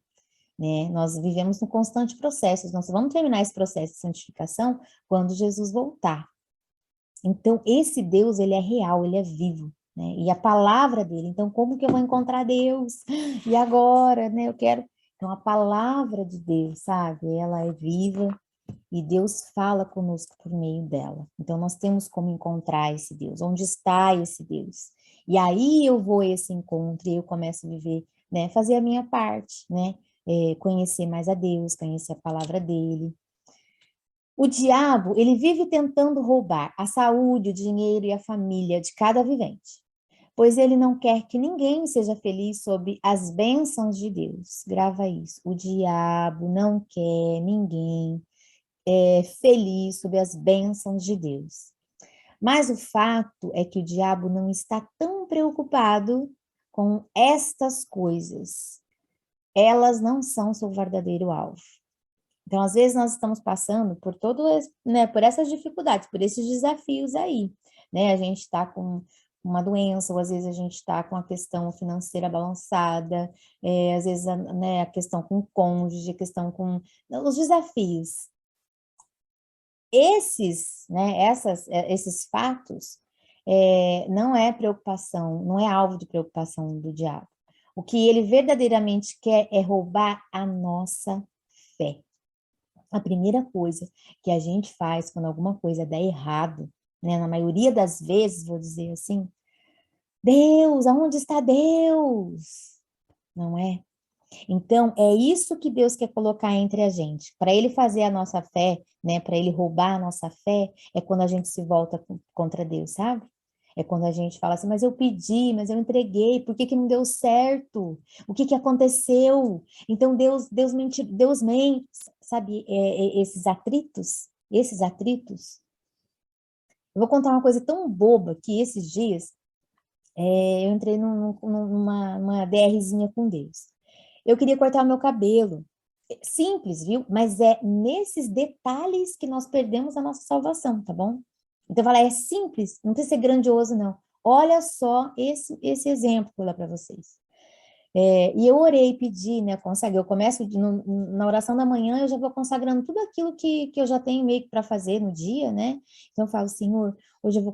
né? Nós vivemos num constante processo, nós vamos terminar esse processo de santificação quando Jesus voltar. Então, esse Deus, ele é real, ele é vivo, né? E a palavra dele, então, como que eu vou encontrar Deus? E agora, né? Eu quero... Então, a palavra de Deus, sabe? Ela é viva, e Deus fala conosco por meio dela. Então, nós temos como encontrar esse Deus. Onde está esse Deus? E aí eu vou a esse encontro e eu começo a viver, né? Fazer a minha parte, né? Conhecer mais a Deus, conhecer a palavra dele. O diabo, ele vive tentando roubar a saúde, o dinheiro e a família de cada vivente, pois ele não quer que ninguém seja feliz sob as bênçãos de Deus. Grava isso. O diabo não quer ninguém feliz sob as bênçãos de Deus. Mas o fato é que o diabo não está tão preocupado com estas coisas. Elas não são seu verdadeiro alvo. Então, às vezes, nós estamos passando por né, por essas dificuldades, por esses desafios aí, né? A gente está com uma doença, ou às vezes a gente está com a questão financeira balançada, às vezes, né, a questão com o cônjuge, a questão com os desafios. Esses fatos não é preocupação, não é alvo de preocupação do diabo. O que ele verdadeiramente quer é roubar a nossa fé. A primeira coisa que a gente faz quando alguma coisa dá errado, né, na maioria das vezes, vou dizer assim, Deus, aonde está Deus? Não é? Então, é isso que Deus quer colocar entre a gente. Para ele fazer a nossa fé, né, para ele roubar a nossa fé, é quando a gente se volta contra Deus, sabe? É quando a gente fala assim, mas eu pedi, mas eu entreguei, por que que não deu certo? O que que aconteceu? Então, Deus mente, sabe? Esses atritos. Eu vou contar uma coisa tão boba que esses dias eu entrei numa DRzinha com Deus. Eu queria cortar o meu cabelo. Simples, viu? Mas é nesses detalhes que nós perdemos a nossa salvação, tá bom? Então, fala, é simples, não precisa ser grandioso, não. Olha só esse exemplo que eu vou dar para vocês. E eu orei, pedi, né, eu começo na oração da manhã, eu já vou consagrando tudo aquilo que eu já tenho meio que para fazer no dia, né? Então eu falo, Senhor, hoje eu vou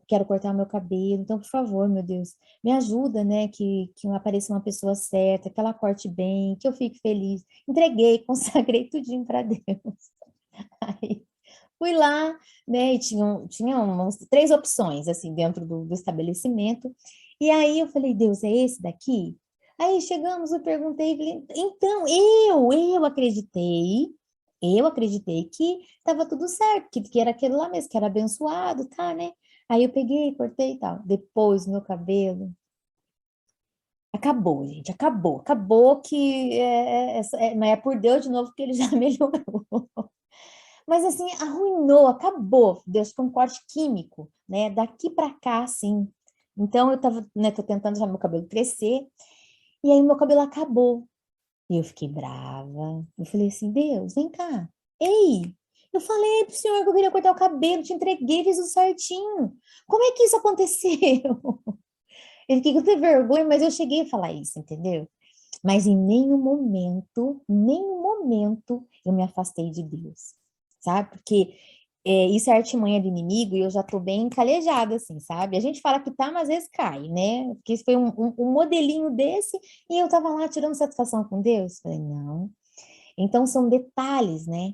quero cortar meu cabelo, então por favor, meu Deus, me ajuda, né, que apareça uma pessoa certa, que ela corte bem, que eu fique feliz. Entreguei, consagrei tudinho para Deus. Aí fui lá, né, e tinha umas 3 opções, assim, dentro do estabelecimento, e aí eu falei, Deus, é esse daqui? Aí chegamos, eu perguntei, falei, então, eu acreditei que estava tudo certo, que era aquele lá mesmo, que era abençoado, tá, né? Aí eu peguei, cortei e tal. Depois, meu cabelo, acabou, gente, acabou que, mas é por Deus de novo que ele já melhorou. Mas assim, arruinou, acabou, Deus foi um corte químico, né, daqui para cá, assim. Então eu tava, né, tô tentando já meu cabelo crescer, e aí meu cabelo acabou. E eu fiquei brava. Eu falei assim, Deus, vem cá. Ei, eu falei pro senhor que eu queria cortar o cabelo, te entreguei, fiz tudo certinho. Como é que isso aconteceu? Eu fiquei com vergonha, mas eu cheguei a falar isso, entendeu? Mas em nenhum momento eu me afastei de Deus, sabe? Porque isso é artimanha do inimigo e eu já tô bem calejada, assim, sabe? A gente fala que tá, mas às vezes cai, né? Porque isso foi um modelinho desse e eu tava lá tirando satisfação com Deus. Falei, não. Então, são detalhes, né?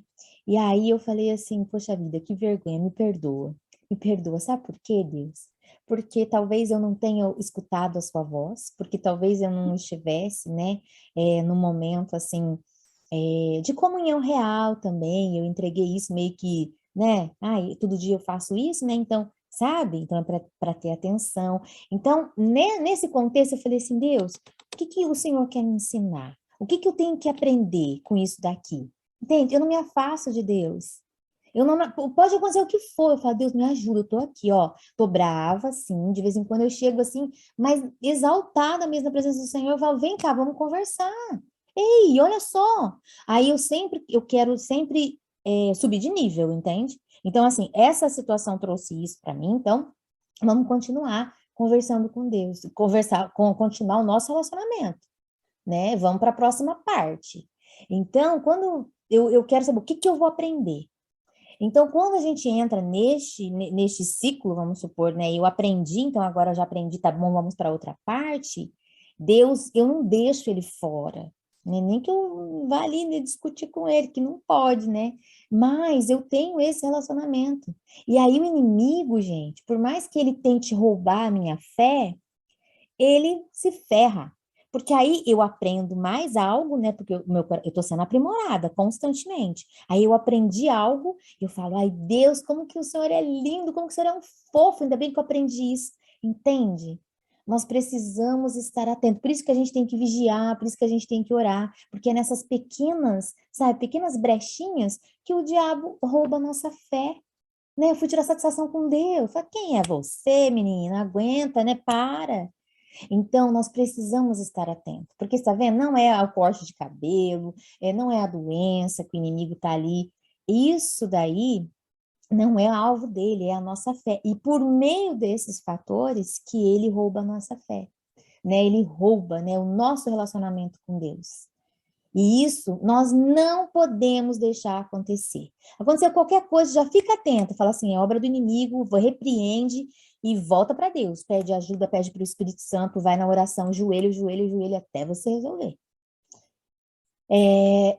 E aí eu falei assim, poxa vida, que vergonha, me perdoa. Me perdoa, sabe por quê, Deus? Porque talvez eu não tenha escutado a sua voz, porque talvez eu não estivesse, né, no momento, assim, de comunhão real também, eu entreguei isso meio que, né, ai, todo dia eu faço isso, né, então, sabe? Então é para ter atenção. Então, nesse contexto, eu falei assim, Deus, o que que o Senhor quer me ensinar? O que que eu tenho que aprender com isso daqui? Entende? Eu não me afasto de Deus. Eu não, pode acontecer o que for, eu falo, Deus, me ajuda, eu tô aqui, ó, tô brava, assim, de vez em quando eu chego assim, mas exaltada mesmo na presença do Senhor, eu falo, vem cá, vamos conversar. Ei, olha só. Aí eu quero sempre subir de nível, entende? Então, assim, essa situação trouxe isso para mim, então, vamos continuar conversando com Deus, continuar o nosso relacionamento, né? Vamos para a próxima parte. Então, quando eu quero saber o que que eu vou aprender. Então, quando a gente entra neste ciclo, vamos supor, né? Eu aprendi, então agora eu já aprendi, tá bom, vamos para outra parte. Deus, eu não deixo ele fora, né? Nem que eu vá ali né, discutir com ele, que não pode, né? Mas eu tenho esse relacionamento. E aí o inimigo, gente, por mais que ele tente roubar a minha fé, ele se ferra. Porque aí eu aprendo mais algo, né? Porque eu tô sendo aprimorada constantemente. Aí eu aprendi algo, eu falo, ai Deus, como que o Senhor é lindo, como que o Senhor é um fofo, ainda bem que eu aprendi isso. Entende? Nós precisamos estar atentos. Por isso que a gente tem que vigiar, por isso que a gente tem que orar, porque é nessas pequenas, sabe, pequenas brechinhas que o diabo rouba a nossa fé. Né? Eu fui tirar satisfação com Deus. Falei, quem é você, menina? Aguenta, né? Para. Então, nós precisamos estar atentos, porque está vendo? Não é o corte de cabelo, não é a doença que o inimigo está ali. Isso daí não é alvo dele, é a nossa fé. E por meio desses fatores que ele rouba a nossa fé, né? Ele rouba, né, o nosso relacionamento com Deus. E isso nós não podemos deixar acontecer. Acontecer qualquer coisa, já fica atento, fala assim, é obra do inimigo, repreende e volta para Deus. Pede ajuda, pede para o Espírito Santo, vai na oração, joelho, joelho, joelho, até você resolver.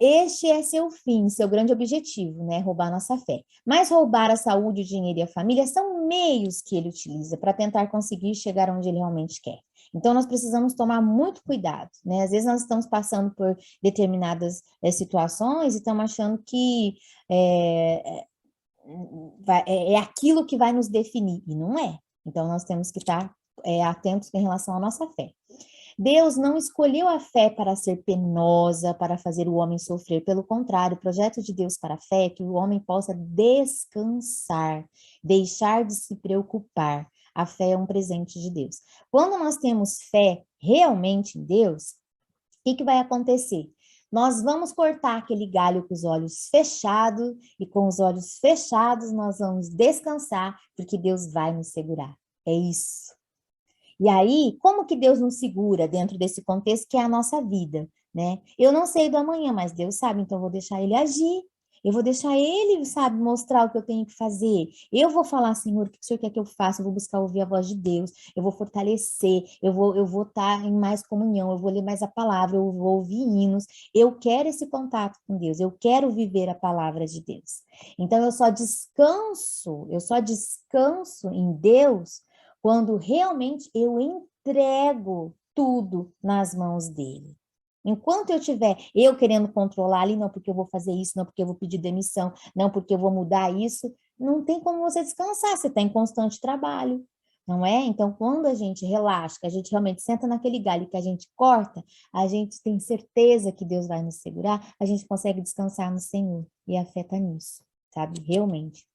Este é seu fim, seu grande objetivo, né? Roubar nossa fé. Mas roubar a saúde, o dinheiro e a família são meios que ele utiliza para tentar conseguir chegar onde ele realmente quer. Então, nós precisamos tomar muito cuidado, né? Às vezes nós estamos passando por determinadas situações e estamos achando que é aquilo que vai nos definir, e não é. Então, nós temos que estar atentos em relação à nossa fé. Deus não escolheu a fé para ser penosa, para fazer o homem sofrer. Pelo contrário, o projeto de Deus para a fé é que o homem possa descansar, deixar de se preocupar. A fé é um presente de Deus. Quando nós temos fé realmente em Deus, o que vai acontecer? Nós vamos cortar aquele galho com os olhos fechados, e com os olhos fechados nós vamos descansar, porque Deus vai nos segurar. É isso. E aí, como que Deus nos segura dentro desse contexto que é a nossa vida, né? Eu não sei do amanhã, mas Deus sabe, então eu vou deixar ele agir. Eu vou deixar ele, sabe, mostrar o que eu tenho que fazer. Eu vou falar, Senhor, o que o Senhor quer que eu faça? Eu vou buscar ouvir a voz de Deus. Eu vou fortalecer. Eu vou estar em mais comunhão. Eu vou ler mais a palavra. Eu vou ouvir hinos. Eu quero esse contato com Deus. Eu quero viver a palavra de Deus. Então eu só descanso em Deus quando realmente eu entrego tudo nas mãos dele. Enquanto eu tiver eu querendo controlar ali, não porque eu vou fazer isso, não porque eu vou pedir demissão, não porque eu vou mudar isso, não tem como você descansar, você está em constante trabalho, não é? Então, quando a gente relaxa, que a gente realmente senta naquele galho que a gente corta, a gente tem certeza que Deus vai nos segurar, a gente consegue descansar no Senhor e afeta nisso, sabe? Realmente.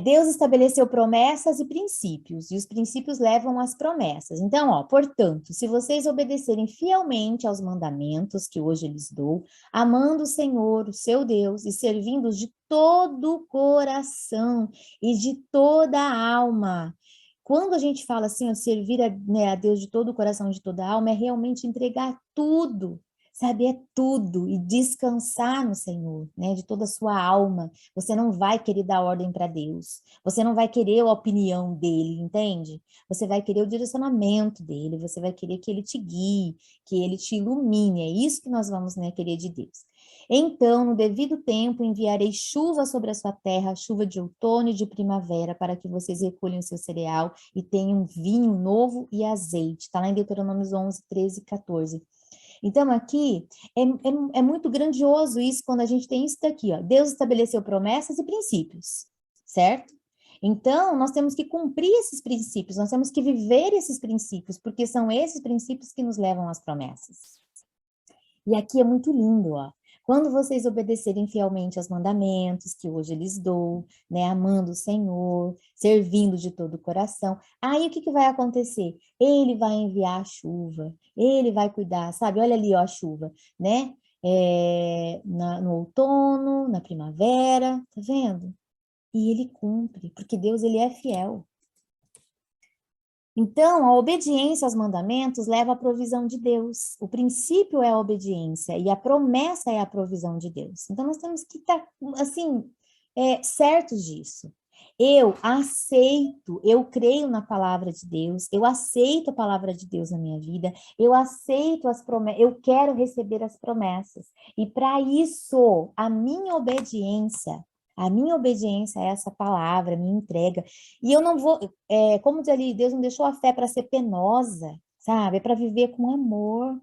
Deus estabeleceu promessas e princípios, e os princípios levam às promessas. Então, ó, portanto, se vocês obedecerem fielmente aos mandamentos que hoje lhes dou, amando o Senhor, o seu Deus, e servindo-os de todo o coração e de toda a alma. Quando a gente fala assim, ó, servir a Deus de todo o coração, de toda a alma, é realmente entregar tudo, sabe, é tudo, e descansar no Senhor, né, de toda a sua alma. Você não vai querer dar ordem para Deus, você não vai querer a opinião dele, entende? Você vai querer o direcionamento dele, você vai querer que ele te guie, que ele te ilumine, é isso que nós vamos, né, querer de Deus. Então, no devido tempo, enviarei chuva sobre a sua terra, chuva de outono e de primavera, para que vocês recolham o seu cereal e tenham vinho novo e azeite. Está lá em Deuteronômio 11, 13 e 14. Então, aqui, é muito grandioso isso, quando a gente tem isso daqui, ó. Deus estabeleceu promessas e princípios, certo? Então, nós temos que cumprir esses princípios, nós temos que viver esses princípios, porque são esses princípios que nos levam às promessas. E aqui é muito lindo, ó. Quando vocês obedecerem fielmente aos mandamentos que hoje lhes dou, né, amando o Senhor, servindo de todo o coração, aí o que que vai acontecer? Ele vai enviar a chuva, ele vai cuidar, sabe? Olha ali, ó, a chuva, né? No outono, na primavera, tá vendo? E ele cumpre, porque Deus, ele é fiel. Então, a obediência aos mandamentos leva à provisão de Deus. O princípio é a obediência e a promessa é a provisão de Deus. Então, nós temos que estar, assim, certos disso. Eu aceito, eu creio na palavra de Deus, eu aceito a palavra de Deus na minha vida, eu aceito as promessas, eu quero receber as promessas. E para isso, a minha obediência a essa palavra, a minha entrega. E eu não vou, como diz ali, Deus não deixou a fé para ser penosa, sabe? É para viver com amor,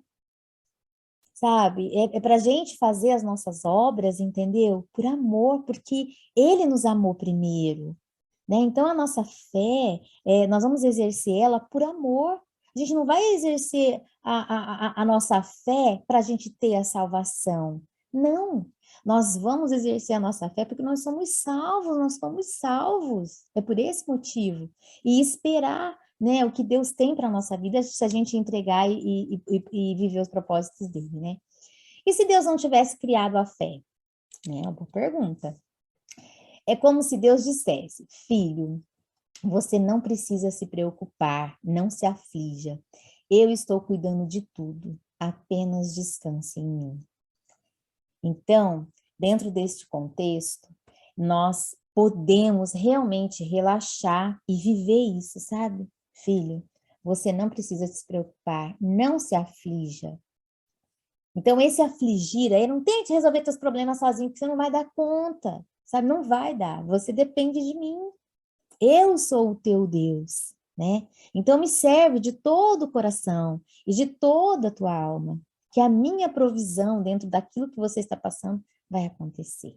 sabe? É para a gente fazer as nossas obras, entendeu? Por amor, porque Ele nos amou primeiro, né? Então, a nossa fé, nós vamos exercer ela por amor. A gente não vai exercer a nossa fé para a gente ter a salvação. Não. Nós vamos exercer a nossa fé porque nós somos salvos, nós somos salvos. É por esse motivo. E esperar, né, o que Deus tem para a nossa vida se a gente entregar e viver os propósitos dele, né? E se Deus não tivesse criado a fé? Né? É uma boa pergunta. É como se Deus dissesse, filho, você não precisa se preocupar, não se aflija. Eu estou cuidando de tudo, apenas descanse em mim. Então, dentro deste contexto, nós podemos realmente relaxar e viver isso, sabe? Filho, você não precisa se preocupar, não se aflija. Então, esse afligir aí, não tente resolver seus problemas sozinho, porque você não vai dar conta, sabe? Não vai dar, você depende de mim. Eu sou o teu Deus, né? Então, me serve de todo o coração e de toda a tua alma, que a minha provisão dentro daquilo que você está passando vai acontecer.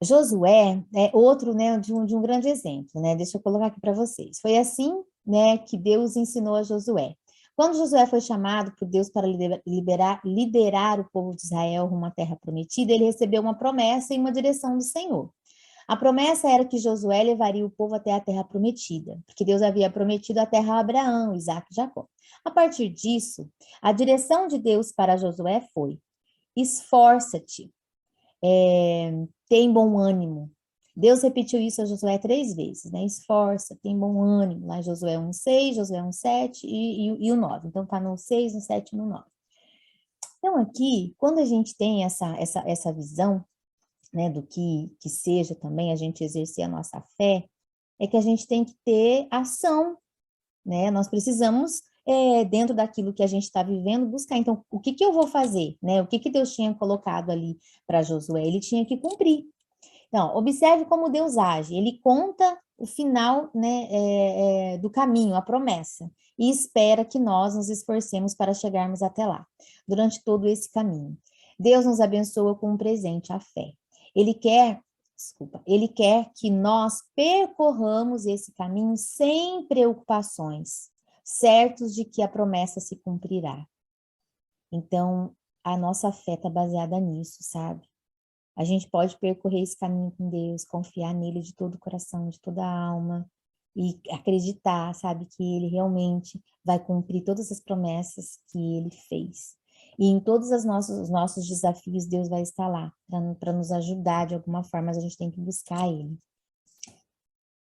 Josué é outro, né, de um grande exemplo, né? Deixa eu colocar aqui para vocês. Foi assim, né, que Deus ensinou a Josué. Quando Josué foi chamado por Deus para liderar o povo de Israel rumo à terra prometida, ele recebeu uma promessa e uma direção do Senhor. A promessa era que Josué levaria o povo até a terra prometida, porque Deus havia prometido a terra a Abraão, Isaque e Jacó. A partir disso, a direção de Deus para Josué foi: esforça-te, tem bom ânimo. Deus repetiu isso a Josué 3 vezes, né? Esforça, tem bom ânimo. Lá em Josué 1:6, Josué 1:7 e o 9. Então, tá no 6, no 7 e no 9. Então, aqui, quando a gente tem essa visão, né, do que seja também a gente exercer a nossa fé, é que a gente tem que ter ação, né? Nós precisamos, dentro daquilo que a gente está vivendo, buscar. Então, o que eu vou fazer, né? O que Deus tinha colocado ali para Josué? Ele tinha que cumprir. Então, observe como Deus age. Ele conta o final, né, do caminho, a promessa, e espera que nós nos esforcemos para chegarmos até lá, durante todo esse caminho. Deus nos abençoa com um presente, a fé. Ele quer que nós percorramos esse caminho sem preocupações, certos de que a promessa se cumprirá. Então, a nossa fé está baseada nisso, sabe? A gente pode percorrer esse caminho com Deus, confiar nele de todo o coração, de toda a alma, e acreditar, sabe, que ele realmente vai cumprir todas as promessas que ele fez. E em todos os nossos desafios, Deus vai estar lá para nos ajudar de alguma forma, mas a gente tem que buscar ele.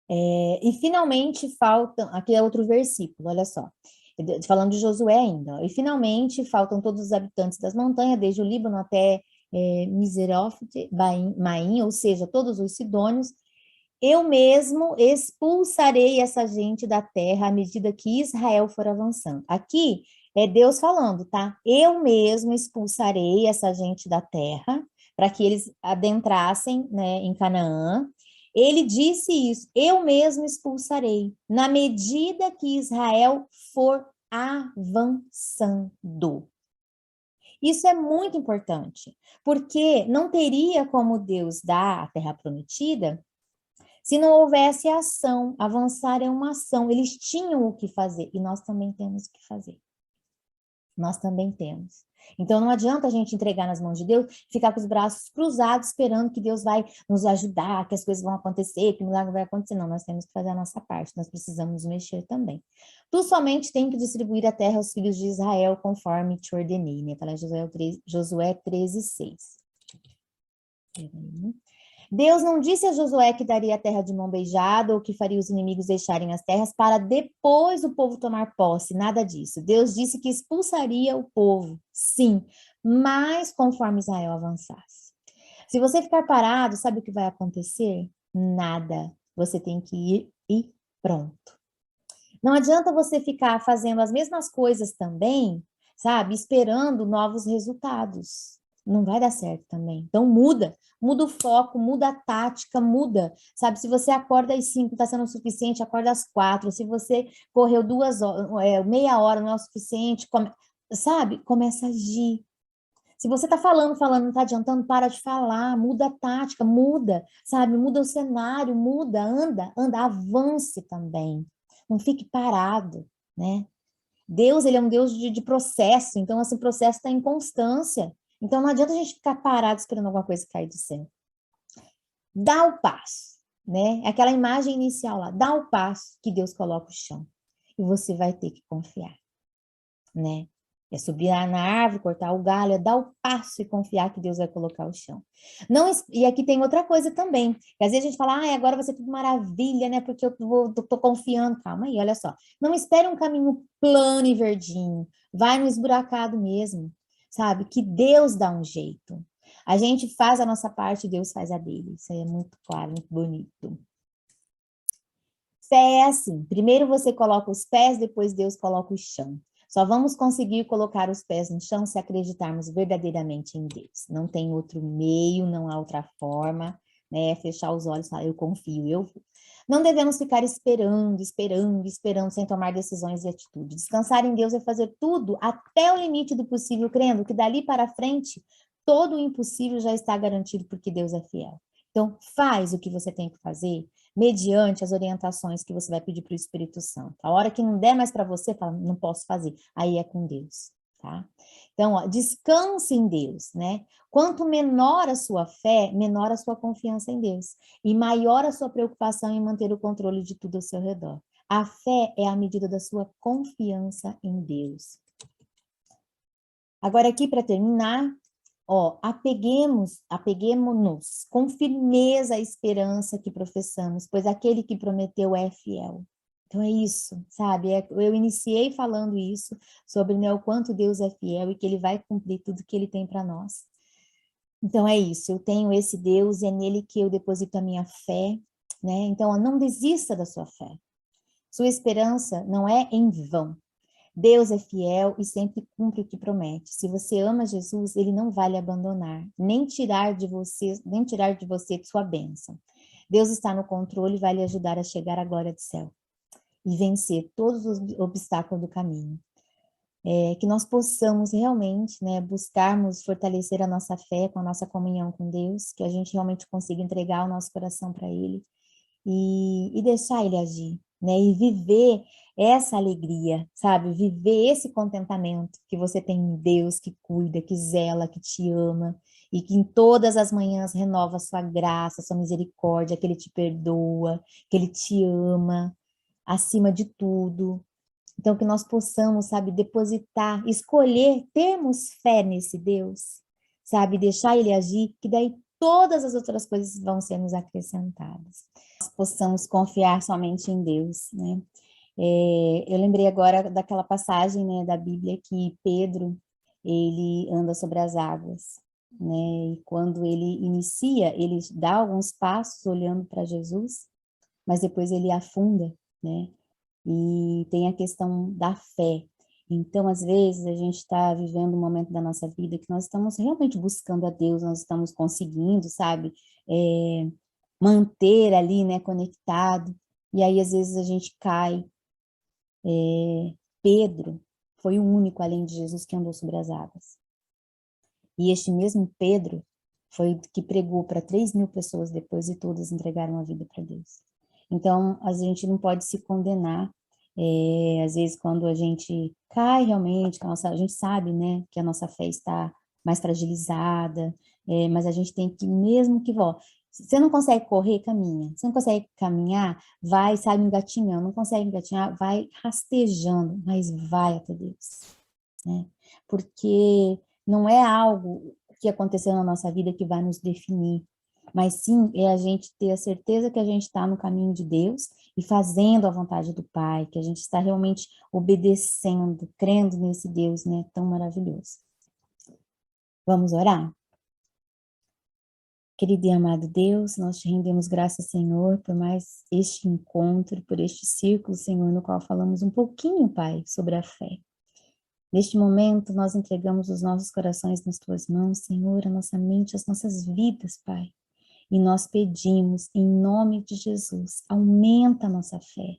E finalmente faltam, aqui é outro versículo, olha só, falando de Josué ainda, e finalmente faltam todos os habitantes das montanhas, desde o Líbano até Miserófite, Maim, ou seja, todos os sidônios. Eu mesmo expulsarei essa gente da terra à medida que Israel for avançando. Aqui É Deus falando, tá? Eu mesmo expulsarei essa gente da terra para que eles adentrassem, né, em Canaã. Ele disse isso, eu mesmo expulsarei, na medida que Israel for avançando. Isso é muito importante, porque não teria como Deus dar a terra prometida se não houvesse ação. Avançar é uma ação, eles tinham o que fazer, e nós também temos o que fazer. Nós também temos. Então, não adianta a gente entregar nas mãos de Deus, ficar com os braços cruzados, esperando que Deus vai nos ajudar, que as coisas vão acontecer, que o milagre vai acontecer. Não, nós temos que fazer a nossa parte, nós precisamos mexer também. Tu somente tem que distribuir a terra aos filhos de Israel, conforme te ordenei, né? Está lá em Josué 13:6. Deus não disse a Josué que daria a terra de mão beijada ou que faria os inimigos deixarem as terras para depois o povo tomar posse, nada disso. Deus disse que expulsaria o povo, sim, mas conforme Israel avançasse. Se você ficar parado, sabe o que vai acontecer? Nada. Você tem que ir e pronto. Não adianta você ficar fazendo as mesmas coisas também, sabe, esperando novos resultados. Não vai dar certo também. Então muda o foco, muda a tática, muda. Sabe, se você acorda às 5, está sendo o suficiente, acorda às 4. Se você correu 2 horas, meia hora não é o suficiente, sabe, começa a agir. Se você está falando, não está adiantando, para de falar, muda a tática, muda, sabe, muda o cenário, muda, anda, avance também. Não fique parado, né? Deus, ele é um Deus de processo, então esse processo está em constância. Então não adianta a gente ficar parado esperando alguma coisa cair do céu. Dá o passo, né? Aquela imagem inicial lá, dá o passo que Deus coloca o chão. E você vai ter que confiar, né? É subir na árvore, cortar o galho, é dar o passo e confiar que Deus vai colocar o chão. Não, e aqui tem outra coisa também, que às vezes a gente fala, agora vai ser tudo maravilha, né, porque eu tô confiando. Calma aí, olha só. Não espere um caminho plano e verdinho, vai no esburacado mesmo, sabe? Que Deus dá um jeito. A gente faz a nossa parte, Deus faz a dele. Isso aí é muito claro, muito bonito. Fé é assim, primeiro você coloca os pés, depois Deus coloca o chão. Só vamos conseguir colocar os pés no chão se acreditarmos verdadeiramente em Deus. Não tem outro meio, não há outra forma, né? Fechar os olhos e falar, eu confio, eu vou. Não devemos ficar esperando, sem tomar decisões e atitudes. Descansar em Deus é fazer tudo até o limite do possível, crendo que dali para frente, todo o impossível já está garantido porque Deus é fiel. Então, faz o que você tem que fazer, mediante as orientações que você vai pedir para o Espírito Santo. A hora que não der mais para você, fala, não posso fazer. Aí é com Deus, tá? Então, ó, descanse em Deus, né? Quanto menor a sua fé, menor a sua confiança em Deus. E maior a sua preocupação em manter o controle de tudo ao seu redor. A fé é a medida da sua confiança em Deus. Agora, aqui para terminar, apeguemo-nos com firmeza à esperança que professamos, pois aquele que prometeu é fiel. Então é isso, sabe? Eu iniciei falando isso sobre, né, o quanto Deus é fiel e que ele vai cumprir tudo que ele tem para nós. Então é isso, eu tenho esse Deus e é nele que eu deposito a minha fé, né? Então não desista da sua fé. Sua esperança não é em vão. Deus é fiel e sempre cumpre o que promete. Se você ama Jesus, ele não vai lhe abandonar, nem tirar de você sua bênção. Deus está no controle e vai lhe ajudar a chegar à glória do céu e vencer todos os obstáculos do caminho. Que nós possamos realmente, né, buscarmos fortalecer a nossa fé com a nossa comunhão com Deus, que a gente realmente consiga entregar o nosso coração para ele e deixar ele agir, né? E viver essa alegria, sabe? Viver esse contentamento que você tem em Deus, que cuida, que zela, que te ama, e que em todas as manhãs renova a sua graça, a sua misericórdia, que ele te perdoa, que ele te ama, acima de tudo. Então, que nós possamos, sabe, depositar, escolher, termos fé nesse Deus, sabe? Deixar ele agir, que daí todas as outras coisas vão ser nos acrescentadas. Nós possamos confiar somente em Deus, né? Eu lembrei agora daquela passagem, né, da Bíblia que Pedro, ele anda sobre as águas, né? E quando ele inicia, ele dá alguns passos olhando para Jesus, mas depois ele afunda, né? E tem a questão da fé. Então, às vezes, a gente está vivendo um momento da nossa vida que nós estamos realmente buscando a Deus, nós estamos conseguindo, sabe, manter ali, né, conectado, e aí às vezes a gente cai. Pedro foi o único, além de Jesus, que andou sobre as águas. E este mesmo Pedro foi que pregou para 3.000 pessoas depois e todas entregaram a vida para Deus. Então, a gente não pode se condenar. Às vezes, quando a gente cai realmente, a gente sabe, né, que a nossa fé está mais fragilizada, mas a gente tem que, mesmo que, você não consegue correr, caminha. Você não consegue caminhar, vai, sabe, engatinhando. Não consegue engatinhar, vai rastejando, mas vai até Deus, né? Porque não é algo que aconteceu na nossa vida que vai nos definir, mas sim é a gente ter a certeza que a gente está no caminho de Deus e fazendo a vontade do Pai, que a gente está realmente obedecendo, crendo nesse Deus, né, tão maravilhoso. Vamos orar? Querido e amado Deus, nós te rendemos graças, Senhor, por mais este encontro, por este círculo, Senhor, no qual falamos um pouquinho, Pai, sobre a fé. Neste momento, nós entregamos os nossos corações nas tuas mãos, Senhor, a nossa mente, as nossas vidas, Pai. E nós pedimos, em nome de Jesus, aumenta a nossa fé.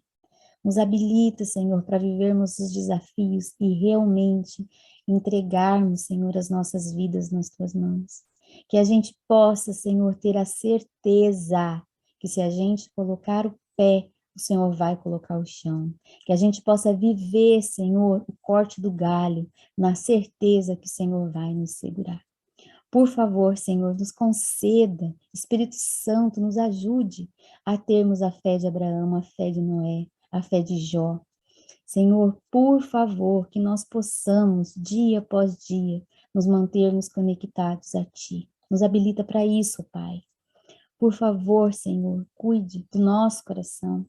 Nos habilita, Senhor, para vivermos os desafios e realmente entregarmos, Senhor, as nossas vidas nas tuas mãos. Que a gente possa, Senhor, ter a certeza que se a gente colocar o pé, o Senhor vai colocar o chão. Que a gente possa viver, Senhor, o corte do galho, na certeza que o Senhor vai nos segurar. Por favor, Senhor, nos conceda, Espírito Santo, nos ajude a termos a fé de Abraão, a fé de Noé, a fé de Jó. Senhor, por favor, que nós possamos, dia após dia, nos mantermos conectados a Ti. Nos habilita para isso, Pai. Por favor, Senhor, cuide do nosso coração.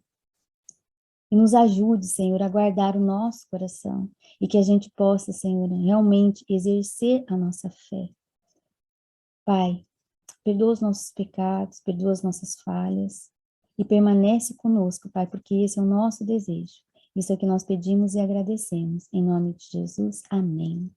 E nos ajude, Senhor, a guardar o nosso coração. E que a gente possa, Senhor, realmente exercer a nossa fé. Pai, perdoa os nossos pecados, perdoa as nossas falhas e permanece conosco, Pai, porque esse é o nosso desejo. Isso é o que nós pedimos e agradecemos. Em nome de Jesus, amém.